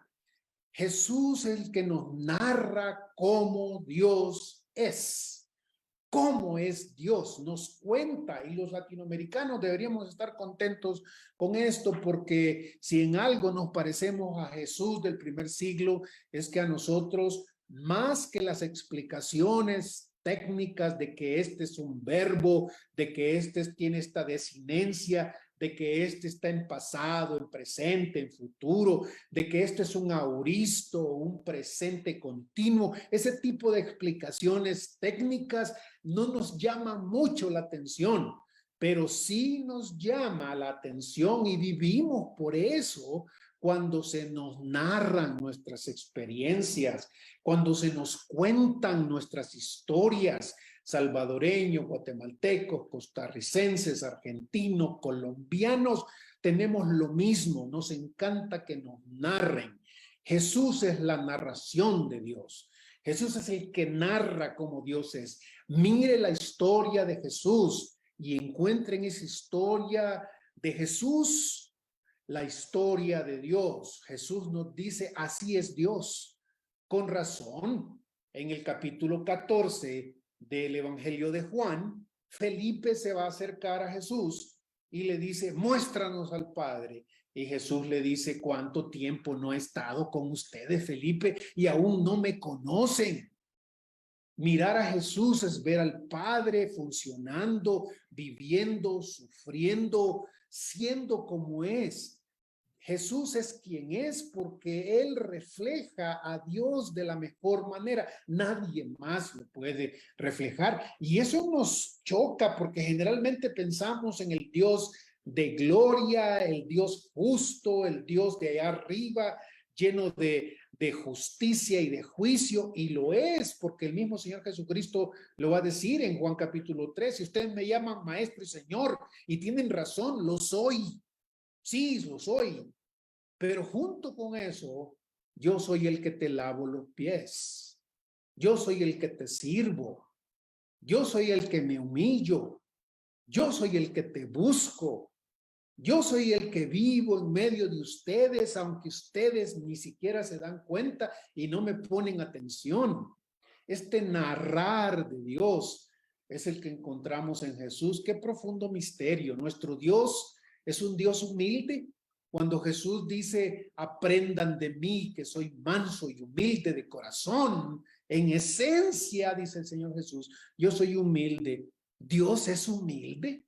Jesús es el que nos narra cómo Dios es, cómo es Dios, nos cuenta, y los latinoamericanos deberíamos estar contentos con esto, porque si en algo nos parecemos a Jesús del primer siglo, es que a nosotros, más que las explicaciones técnicas de que este es un verbo, de que este tiene esta desinencia, de que este está en pasado, en presente, en futuro, de que este es un auristo, un presente continuo. Ese tipo de explicaciones técnicas no nos llama mucho la atención, pero sí nos llama la atención y vivimos por eso cuando se nos narran nuestras experiencias, cuando se nos cuentan nuestras historias, salvadoreños, guatemaltecos, costarricenses, argentinos, colombianos, tenemos lo mismo, nos encanta que nos narren. Jesús es la narración de Dios. Jesús es el que narra cómo Dios es. Mire la historia de Jesús y encuentre en esa historia de Jesús la historia de Dios. Jesús nos dice, así es Dios. Con razón, en el capítulo 14 del Evangelio de Juan, Felipe se va a acercar a Jesús y le dice, muéstranos al Padre. Y Jesús le dice, ¿cuánto tiempo no he estado con ustedes, Felipe, y aún no me conocen? Mirar a Jesús es ver al Padre funcionando, viviendo, sufriendo, siendo como es. Jesús es quien es porque Él refleja a Dios de la mejor manera. Nadie más lo puede reflejar. Y eso nos choca porque generalmente pensamos en el Dios de gloria, el Dios justo, el Dios de allá arriba, lleno de justicia y de juicio, y lo es, porque el mismo Señor Jesucristo lo va a decir en Juan capítulo 3, si ustedes me llaman maestro y Señor, y tienen razón, lo soy, sí, lo soy, pero junto con eso, yo soy el que te lavo los pies, yo soy el que te sirvo, yo soy el que me humillo, yo soy el que te busco, yo soy el que vivo en medio de ustedes, aunque ustedes ni siquiera se dan cuenta y no me ponen atención. Este narrar de Dios es el que encontramos en Jesús. Qué profundo misterio. Nuestro Dios es un Dios humilde. Cuando Jesús dice, aprendan de mí, que soy manso y humilde de corazón, en esencia, dice el Señor Jesús, yo soy humilde. ¿Dios es humilde?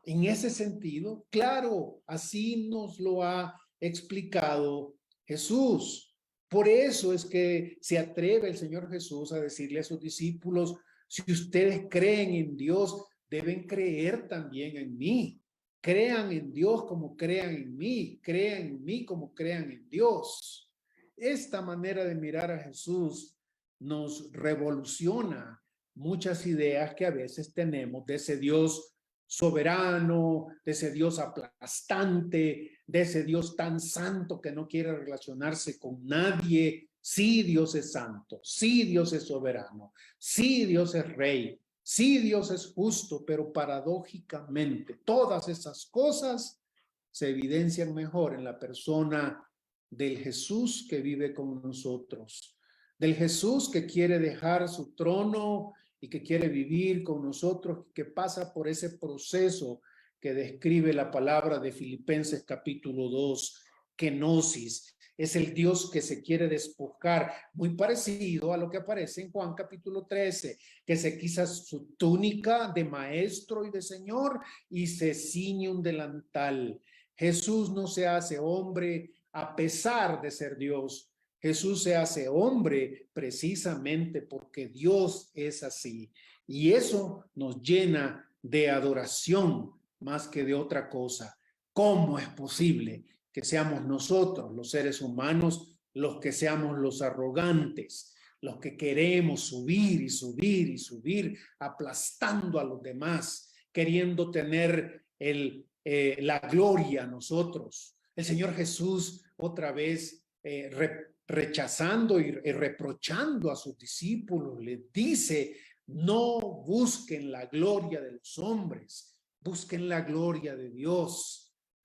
En ese sentido, claro, así nos lo ha explicado Jesús. Por eso es que se atreve el Señor Jesús a decirle a sus discípulos, si ustedes creen en Dios, deben creer también en mí. Crean en Dios como crean en mí, crean en mí como crean en Dios. Esta manera de mirar a Jesús nos revoluciona muchas ideas que a veces tenemos de ese Dios soberano, de ese Dios aplastante, de ese Dios tan santo que no quiere relacionarse con nadie. Sí, Dios es santo, sí, Dios es soberano, sí, Dios es rey, sí, Dios es justo, pero paradójicamente todas esas cosas se evidencian mejor en la persona del Jesús que vive con nosotros, del Jesús que quiere dejar su trono y que quiere vivir con nosotros, que pasa por ese proceso que describe la palabra de Filipenses capítulo 2, kenosis, es el Dios que se quiere despojar, muy parecido a lo que aparece en Juan capítulo 13, que se quita su túnica de maestro y de señor y se ciñe un delantal. Jesús no se hace hombre a pesar de ser Dios. Jesús se hace hombre precisamente porque Dios es así. Y eso nos llena de adoración más que de otra cosa. ¿Cómo es posible que seamos nosotros, los seres humanos, los que seamos los arrogantes, los que queremos subir y subir y subir, aplastando a los demás, queriendo tener la gloria a nosotros? El Señor Jesús otra vez rechazando y reprochando a sus discípulos, les dice: no busquen la gloria de los hombres, busquen la gloria de Dios.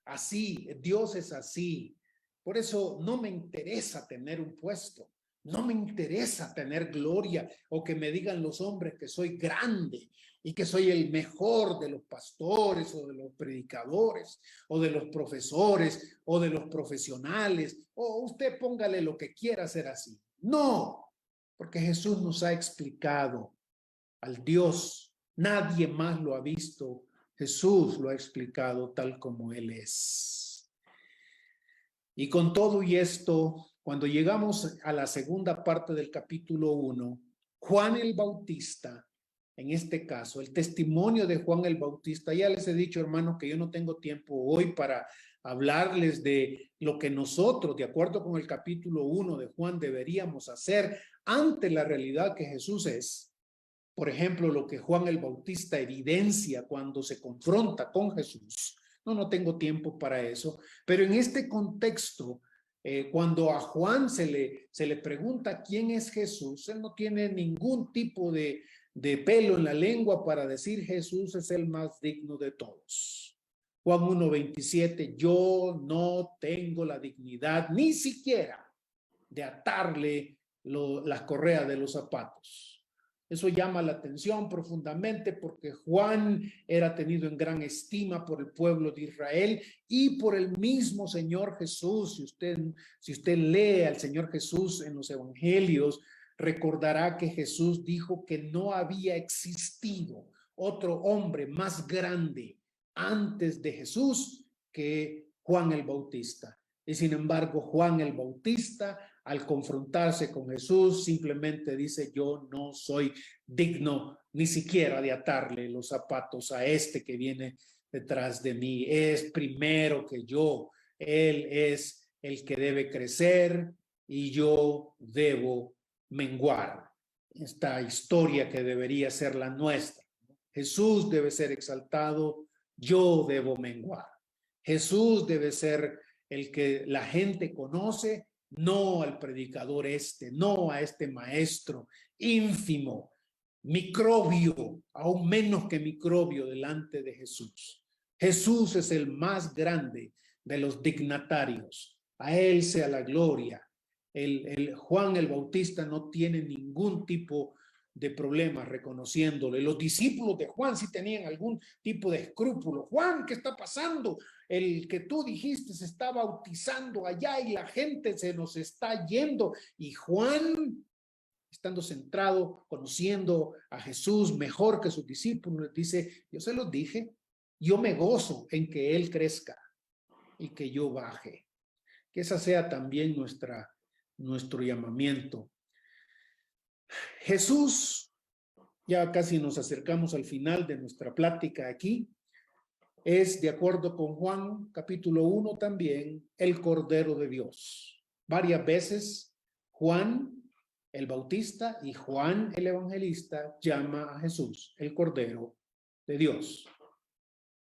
Así, Dios es así. Por eso no me interesa tener un puesto, no me interesa tener gloria o que me digan los hombres que soy grande y que soy el mejor de los pastores o de los predicadores o de los profesores o de los profesionales, o usted póngale lo que quiera hacer así. No, porque Jesús nos ha explicado al Dios, nadie más lo ha visto, Jesús lo ha explicado tal como Él es. Y con todo y esto, cuando llegamos a la segunda parte del capítulo 1, Juan el Bautista, en este caso, el testimonio de Juan el Bautista, ya les he dicho, hermanos, que yo no tengo tiempo hoy para hablarles de lo que nosotros, de acuerdo con el capítulo 1 de Juan, deberíamos hacer ante la realidad que Jesús es. Por ejemplo, lo que Juan el Bautista evidencia cuando se confronta con Jesús. No tengo tiempo para eso, pero en este contexto, cuando a Juan se le pregunta quién es Jesús, él no tiene ningún tipo de pelo en la lengua para decir Jesús es el más digno de todos. Juan 1:27, yo no tengo la dignidad ni siquiera de atarle las correas de los zapatos. Eso llama la atención profundamente porque Juan era tenido en gran estima por el pueblo de Israel y por el mismo Señor Jesús. Si usted lee al Señor Jesús en los evangelios, recordará que Jesús dijo que no había existido otro hombre más grande antes de Jesús que Juan el Bautista. Y sin embargo, Juan el Bautista, al confrontarse con Jesús, simplemente dice: yo no soy digno ni siquiera de atarle los zapatos a este que viene detrás de mí. Es primero que yo. Él es el que debe crecer y yo debo menguar. Esta historia que debería ser la nuestra. Jesús debe ser exaltado, yo debo menguar. Jesús debe ser el que la gente conoce, no al predicador no a este maestro ínfimo, microbio, aún menos que microbio delante de Jesús. Jesús es el más grande de los dignatarios. A él sea la gloria. Juan el Bautista no tiene ningún tipo de problemas reconociéndole. Los discípulos de Juan sí tenían algún tipo de escrúpulo. Juan, ¿qué está pasando? El que tú dijiste se está bautizando allá y la gente se nos está yendo. Y Juan, estando centrado, conociendo a Jesús mejor que sus discípulos, dice: yo se los dije, yo me gozo en que Él crezca y que yo baje. Que esa sea también nuestro llamamiento. Jesús, ya casi nos acercamos al final de nuestra plática aquí, es, de acuerdo con Juan capítulo 1 también, el Cordero de Dios. Varias veces Juan el Bautista y Juan el Evangelista llama a Jesús el Cordero de Dios.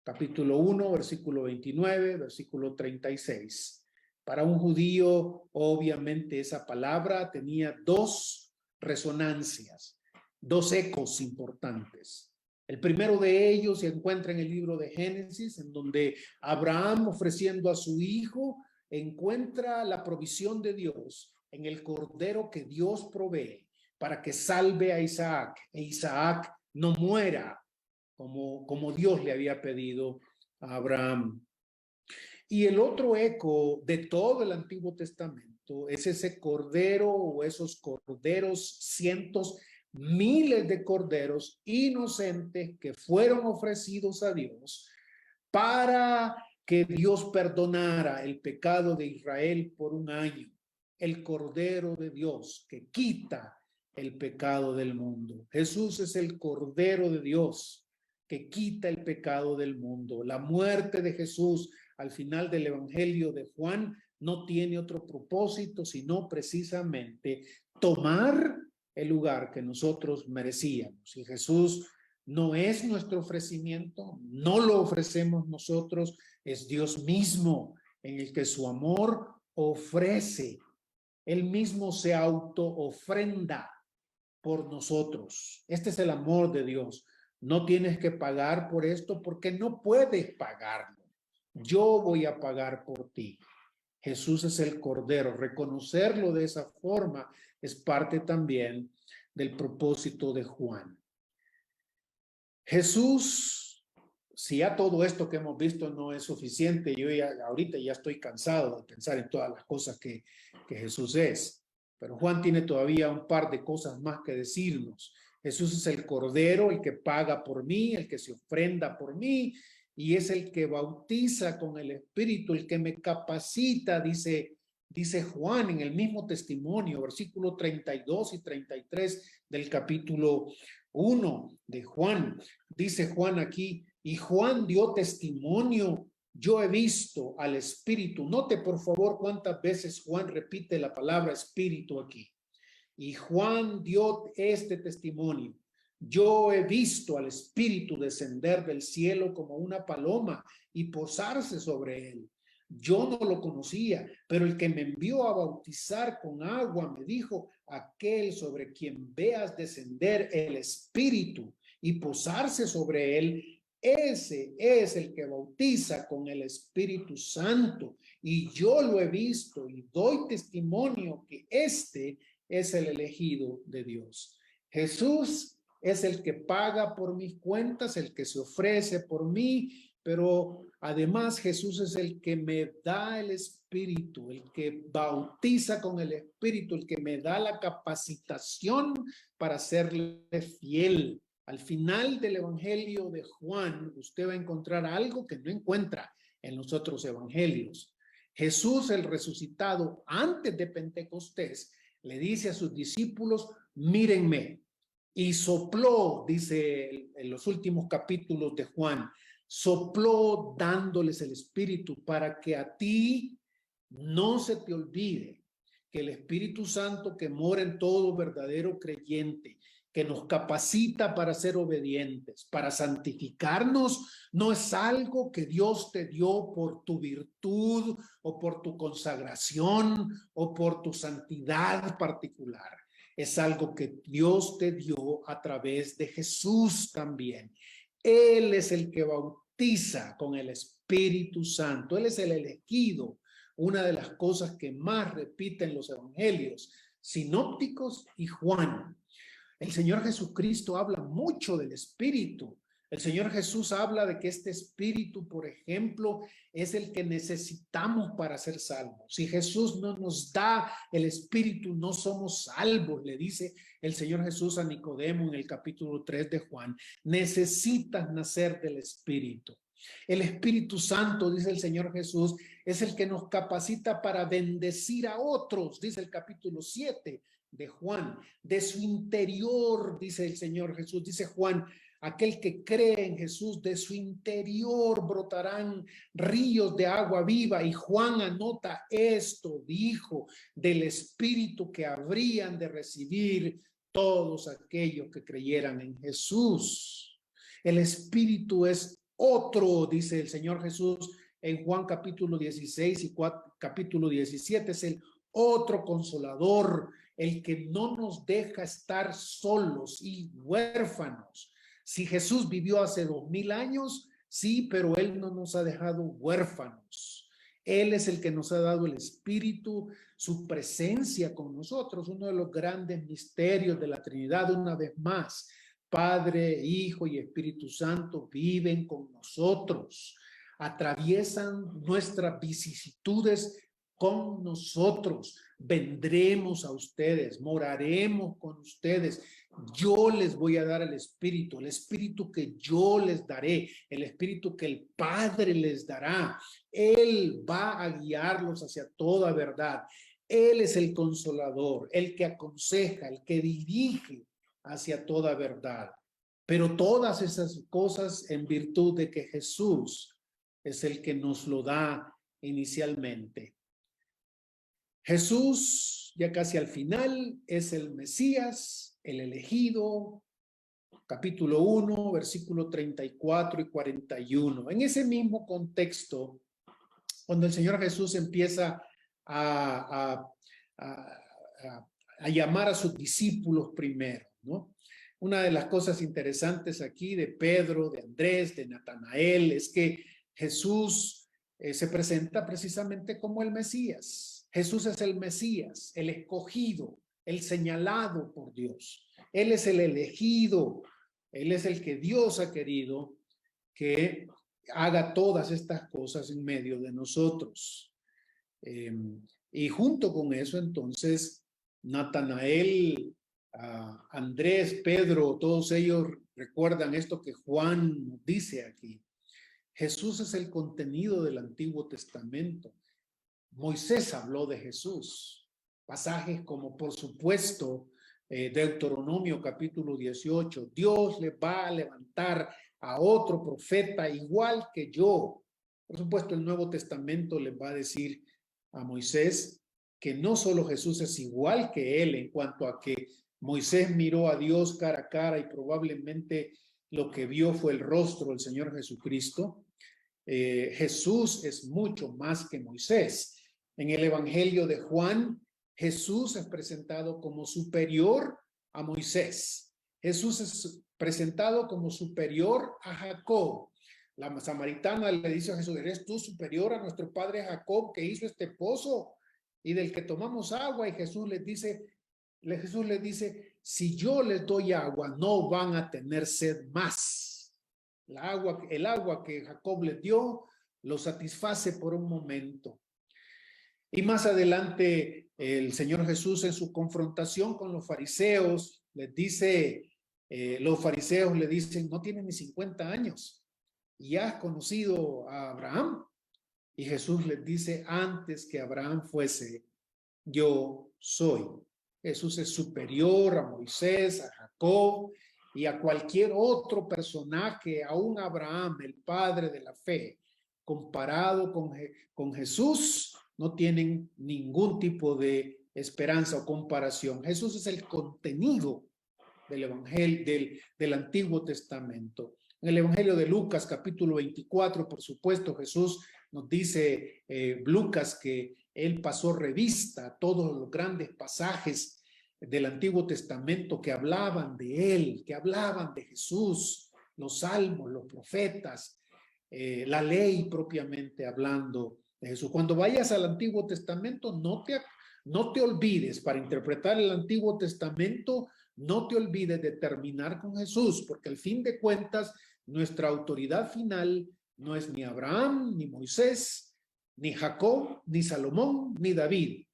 Capítulo 1, versículo 29, versículo 36. Para un judío, obviamente, esa palabra tenía dos resonancias, dos ecos importantes. El primero de ellos se encuentra en el libro de Génesis, en donde Abraham, ofreciendo a su hijo, encuentra la provisión de Dios en el cordero que Dios provee para que salve a Isaac, e Isaac no muera como Dios le había pedido a Abraham. Y el otro eco de todo el Antiguo Testamento propósito es ese cordero o esos corderos, cientos, miles de corderos inocentes que fueron ofrecidos a Dios para que Dios perdonara el pecado de Israel por un año. El Cordero de Dios que quita el pecado del mundo. Jesús es el Cordero de Dios que quita el pecado del mundo. La muerte de Jesús al final del Evangelio de Juan no tiene otro propósito sino precisamente tomar el lugar que nosotros merecíamos. Y Jesús no es nuestro ofrecimiento, no lo ofrecemos nosotros, es Dios mismo en el que su amor ofrece. Él mismo se autoofrenda por nosotros. Este es el amor de Dios. No tienes que pagar por esto porque no puedes pagarlo. Yo voy a pagar por ti. Jesús es el Cordero. Reconocerlo de esa forma es parte también del propósito de Juan. Jesús, si ya todo esto que hemos visto no es suficiente, yo ahorita ya estoy cansado de pensar en todas las cosas que Jesús es. Pero Juan tiene todavía un par de cosas más que decirnos. Jesús es el Cordero, el que paga por mí, el que se ofrenda por mí, y es el que bautiza con el Espíritu, el que me capacita, dice Juan en el mismo testimonio, versículo 32 y 33 del capítulo 1 de Juan. Dice Juan aquí, y Juan dio testimonio. Yo he visto al Espíritu. Note por favor cuántas veces Juan repite la palabra Espíritu aquí. Y Juan dio este testimonio. Yo he visto al Espíritu descender del cielo como una paloma y posarse sobre él. Yo no lo conocía, pero el que me envió a bautizar con agua me dijo, aquel sobre quien veas descender el Espíritu y posarse sobre él, ese es el que bautiza con el Espíritu Santo. Y yo lo he visto y doy testimonio que este es el elegido de Dios. Jesús es el que paga por mis cuentas, el que se ofrece por mí, pero además Jesús es el que me da el Espíritu, el que bautiza con el Espíritu, el que me da la capacitación para serle fiel. Al final del Evangelio de Juan, usted va a encontrar algo que no encuentra en los otros evangelios. Jesús, el resucitado antes de Pentecostés, le dice a sus discípulos, mírenme. Y sopló, dice en los últimos capítulos de Juan, sopló dándoles el Espíritu para que a ti no se te olvide que el Espíritu Santo que mora en todo verdadero creyente, que nos capacita para ser obedientes, para santificarnos, no es algo que Dios te dio por tu virtud o por tu consagración o por tu santidad particular. Es algo que Dios te dio a través de Jesús también. Él es el que bautiza con el Espíritu Santo. Él es el elegido. Una de las cosas que más repiten los evangelios sinópticos y Juan. El Señor Jesucristo habla mucho del Espíritu. El Señor Jesús habla de que este Espíritu, por ejemplo, es el que necesitamos para ser salvos. Si Jesús no nos da el Espíritu, no somos salvos, le dice el Señor Jesús a Nicodemo en el capítulo 3 de Juan. Necesitas nacer del Espíritu. El Espíritu Santo, dice el Señor Jesús, es el que nos capacita para bendecir a otros, dice el capítulo 7 de Juan. De su interior, dice el Señor Jesús, dice Juan, aquel que cree en Jesús, de su interior brotarán ríos de agua viva. Y Juan anota esto, dijo, del Espíritu que habrían de recibir todos aquellos que creyeran en Jesús. El Espíritu es otro, dice el Señor Jesús en Juan capítulo 16 y capítulo 17, es el otro consolador, el que no nos deja estar solos y huérfanos. Si Jesús vivió hace 2000 años, sí, pero Él no nos ha dejado huérfanos. Él es el que nos ha dado el Espíritu, su presencia con nosotros, uno de los grandes misterios de la Trinidad, una vez más. Padre, Hijo y Espíritu Santo viven con nosotros, atraviesan nuestras vicisitudes con nosotros, vendremos a ustedes, moraremos con ustedes. Yo les voy a dar el espíritu que yo les daré, el espíritu que el Padre les dará. Él va a guiarlos hacia toda verdad. Él es el consolador, el que aconseja, el que dirige hacia toda verdad. Pero todas esas cosas en virtud de que Jesús es el que nos lo da inicialmente. Jesús, ya casi al final, es el Mesías, el elegido, capítulo 1, versículo 34 y 41. En ese mismo contexto, cuando el Señor Jesús empieza a llamar a sus discípulos primero, ¿no? Una de las cosas interesantes aquí de Pedro, de Andrés, de Natanael, es que Jesús se presenta precisamente como el Mesías. Jesús es el Mesías, el escogido, el señalado por Dios. Él es el elegido, Él es el que Dios ha querido que haga todas estas cosas en medio de nosotros. Y junto con eso, entonces, Natanael, Andrés, Pedro, todos ellos recuerdan esto que Juan dice aquí. Jesús es el contenido del Antiguo Testamento. Moisés habló de Jesús. Pasajes como, por supuesto, Deuteronomio capítulo 18. Dios le va a levantar a otro profeta igual que yo. Por supuesto, el Nuevo Testamento le va a decir a Moisés que no solo Jesús es igual que él en cuanto a que Moisés miró a Dios cara a cara y probablemente lo que vio fue el rostro del Señor Jesucristo. Jesús es mucho más que Moisés. En el Evangelio de Juan, Jesús es presentado como superior a Moisés. Jesús es presentado como superior a Jacob. La samaritana le dice a Jesús, ¿eres tú superior a nuestro padre Jacob que hizo este pozo y del que tomamos agua? Y Jesús les dice, si yo les doy agua, no van a tener sed más. El agua que Jacob les dio lo satisface por un momento. Y más adelante, el Señor Jesús en su confrontación con los fariseos, les dice, los fariseos le dicen, no tienen ni 50 años y has conocido a Abraham. Y Jesús les dice, antes que Abraham fuese, yo soy. Jesús es superior a Moisés, a Jacob y a cualquier otro personaje, aún Abraham, el padre de la fe. Comparado con Jesús, no tienen ningún tipo de esperanza o comparación. Jesús es el contenido del Evangelio, del Antiguo Testamento. En el Evangelio de Lucas, capítulo 24, por supuesto, Jesús nos dice, Lucas, que él pasó revista a todos los grandes pasajes del Antiguo Testamento que hablaban de él, que hablaban de Jesús, los salmos, los profetas, la ley propiamente hablando de Jesús. Cuando vayas al Antiguo Testamento, no te olvides, para interpretar el Antiguo Testamento, no te olvides de terminar con Jesús, porque al fin de cuentas, nuestra autoridad final no es ni Abraham, ni Moisés, ni Jacob, ni Salomón, ni David.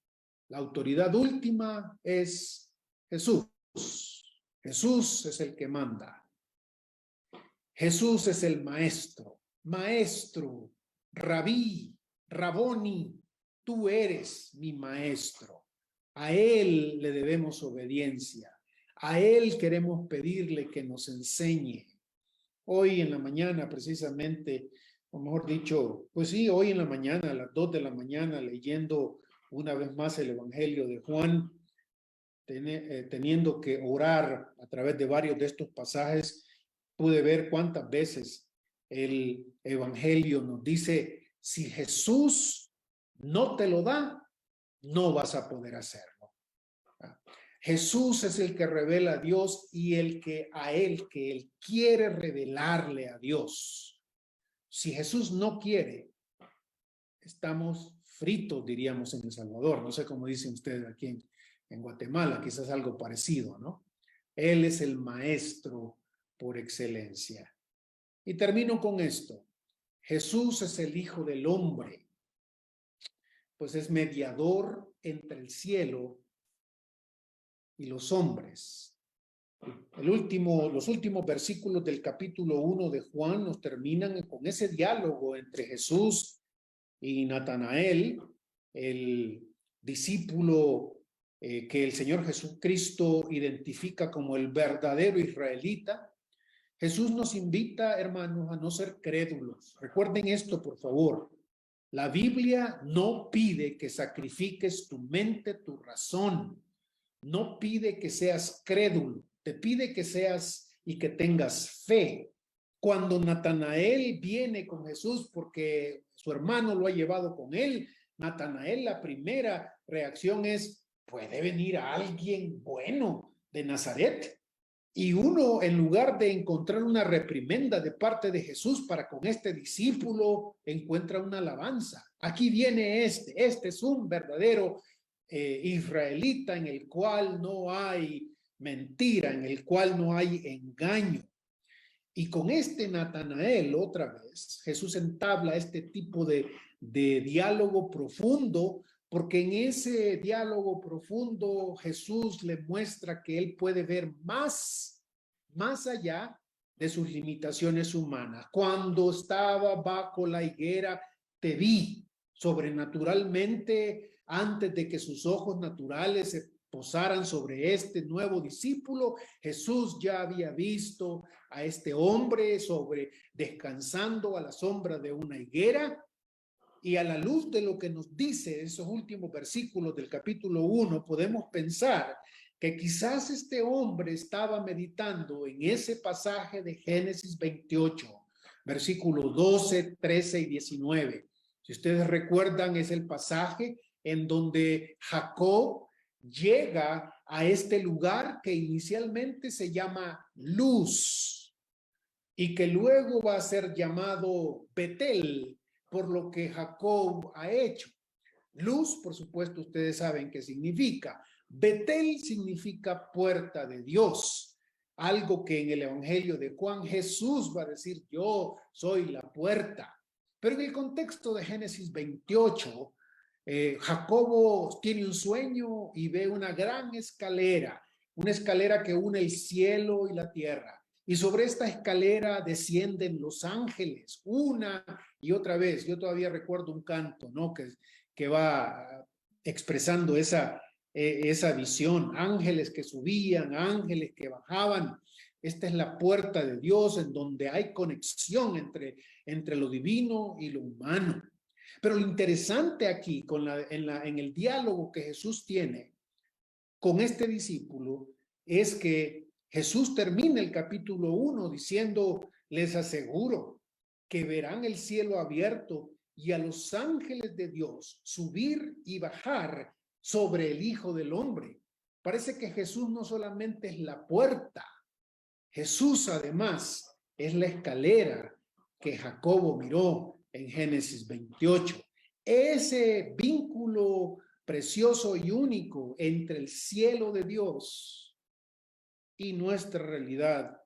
La autoridad última es Jesús. Jesús es el que manda. Jesús es el maestro. Maestro, rabí, raboni, tú eres mi maestro. A él le debemos obediencia. A él queremos pedirle que nos enseñe. Hoy en la mañana, precisamente, o mejor dicho, pues sí, hoy en la mañana, a las 2 de la mañana, leyendo una vez más el Evangelio de Juan, teniendo que orar a través de varios de estos pasajes, pude ver cuántas veces el Evangelio nos dice, si Jesús no te lo da, no vas a poder hacerlo. Jesús es el que revela a Dios y el que él quiere revelarle a Dios. Si Jesús no quiere, estamos fritos, diríamos en El Salvador. No sé cómo dicen ustedes aquí en Guatemala, quizás algo parecido, ¿no? Él es el maestro por excelencia. Y termino con esto. Jesús es el Hijo del Hombre. pues es mediador entre el cielo y los hombres. Los últimos versículos del capítulo 1 de Juan nos terminan con ese diálogo entre Jesús y Natanael, el discípulo que el Señor Jesucristo identifica como el verdadero israelita. Jesús nos invita, hermanos, a no ser crédulos. Recuerden esto, por favor. La Biblia no pide que sacrifiques tu mente, tu razón. No pide que seas crédulo. Te pide que seas y que tengas fe. Cuando Natanael viene con Jesús porque su hermano lo ha llevado con él, Natanael, la primera reacción es, ¿puede venir alguien bueno de Nazaret? Y uno, en lugar de encontrar una reprimenda de parte de Jesús para con este discípulo, encuentra una alabanza. Aquí viene este es un verdadero israelita en el cual no hay mentira, en el cual no hay engaño. Y con este Natanael, otra vez, Jesús entabla este tipo de diálogo profundo, porque en ese diálogo profundo Jesús le muestra que él puede ver más allá de sus limitaciones humanas. Cuando estaba bajo la higuera, te vi sobrenaturalmente antes de que sus ojos naturales se posaran sobre este nuevo discípulo. Jesús ya había visto a este hombre descansando a la sombra de una higuera, y a la luz de lo que nos dice esos últimos versículos del capítulo 1, podemos pensar que quizás este hombre estaba meditando en ese pasaje de Génesis 28, versículos 12, 13 y 19. Si ustedes recuerdan, es el pasaje en donde Jacob llega a este lugar que inicialmente se llama Luz y que luego va a ser llamado Betel, por lo que Jacob ha hecho. Luz, por supuesto, ustedes saben qué significa. Betel significa puerta de Dios, algo que en el Evangelio de Juan Jesús va a decir, yo soy la puerta. Pero en el contexto de Génesis 28, Jacobo tiene un sueño y ve una gran escalera, una escalera que une el cielo y la tierra. Y sobre esta escalera descienden los ángeles una y otra vez. Yo todavía recuerdo un canto, ¿no? Que va expresando esa visión. Ángeles que subían, ángeles que bajaban. Esta es la puerta de Dios en donde hay conexión entre lo divino y lo humano. Pero lo interesante aquí, en el diálogo que Jesús tiene con este discípulo, es que Jesús termina el capítulo 1 diciendo, les aseguro que verán el cielo abierto y a los ángeles de Dios subir y bajar sobre el Hijo del Hombre. Parece que Jesús no solamente es la puerta, Jesús además es la escalera que Jacobo miró en Génesis 28. Ese vínculo precioso y único entre el cielo de Dios y nuestra realidad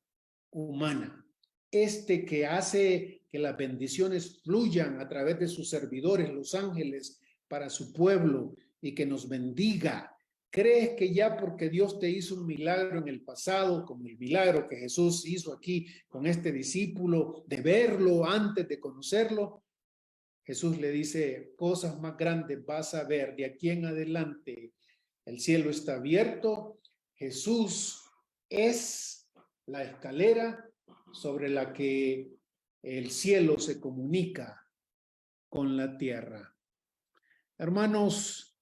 humana. Este que hace que las bendiciones fluyan a través de sus servidores, los ángeles, para su pueblo y que nos bendiga. ¿Crees que ya porque Dios te hizo un milagro en el pasado, como el milagro que Jesús hizo aquí con este discípulo, de verlo antes de conocerlo? Jesús le dice, cosas más grandes vas a ver de aquí en adelante. El cielo está abierto. Jesús es la escalera sobre la que el cielo se comunica con la tierra. Hermanos,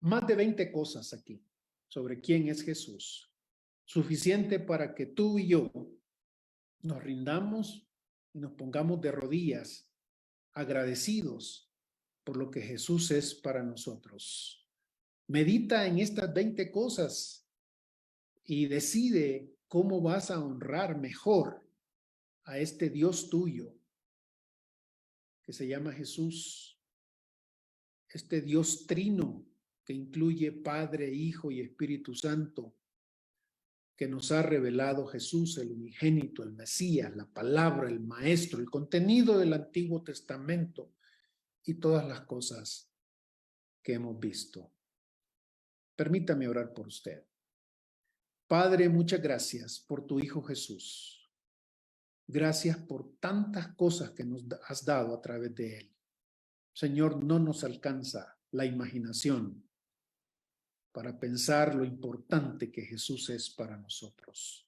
más de 20 cosas aquí sobre quién es Jesús. Suficiente para que tú y yo nos rindamos y nos pongamos de rodillas agradecidos por lo que Jesús es para nosotros. Medita en estas 20 cosas y decide cómo vas a honrar mejor a este Dios tuyo que se llama Jesús, este Dios trino que incluye Padre, Hijo y Espíritu Santo, que nos ha revelado Jesús, el unigénito, el Mesías, la palabra, el Maestro, el contenido del Antiguo Testamento, y todas las cosas que hemos visto. Permítame orar por usted. Padre, muchas gracias por tu Hijo Jesús. Gracias por tantas cosas que nos has dado a través de él. Señor, no nos alcanza la imaginación para pensar lo importante que Jesús es para nosotros.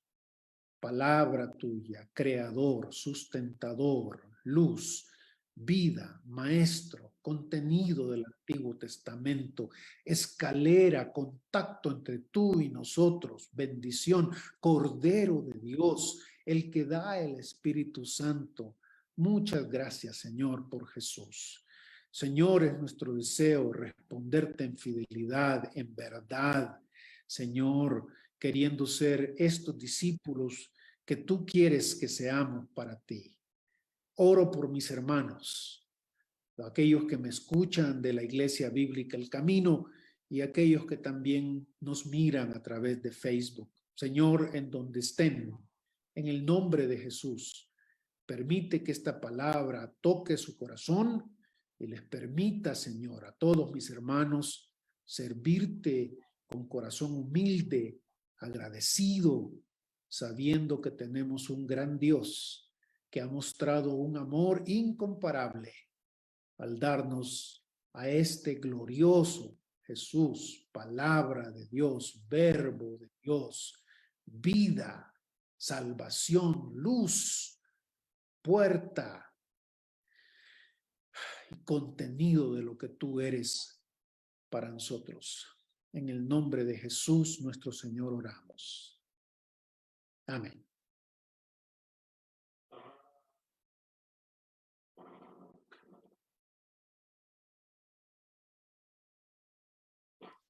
Palabra tuya, creador, sustentador, luz, vida, maestro, contenido del Antiguo Testamento, escalera, contacto entre tú y nosotros, bendición, Cordero de Dios, el que da el Espíritu Santo. Muchas gracias, Señor, por Jesús. Señor, es nuestro deseo responderte en fidelidad, en verdad, Señor, queriendo ser estos discípulos que tú quieres que seamos para ti. Oro por mis hermanos, aquellos que me escuchan de la Iglesia Bíblica El Camino y aquellos que también nos miran a través de Facebook. Señor, en donde estén, en el nombre de Jesús, permite que esta palabra toque su corazón y les permita, Señor, a todos mis hermanos servirte con corazón humilde, agradecido, sabiendo que tenemos un gran Dios que ha mostrado un amor incomparable al darnos a este glorioso Jesús, palabra de Dios, verbo de Dios, vida, salvación, luz, puerta y contenido de lo que tú eres para nosotros. En el nombre de Jesús, nuestro Señor, oramos. Amén.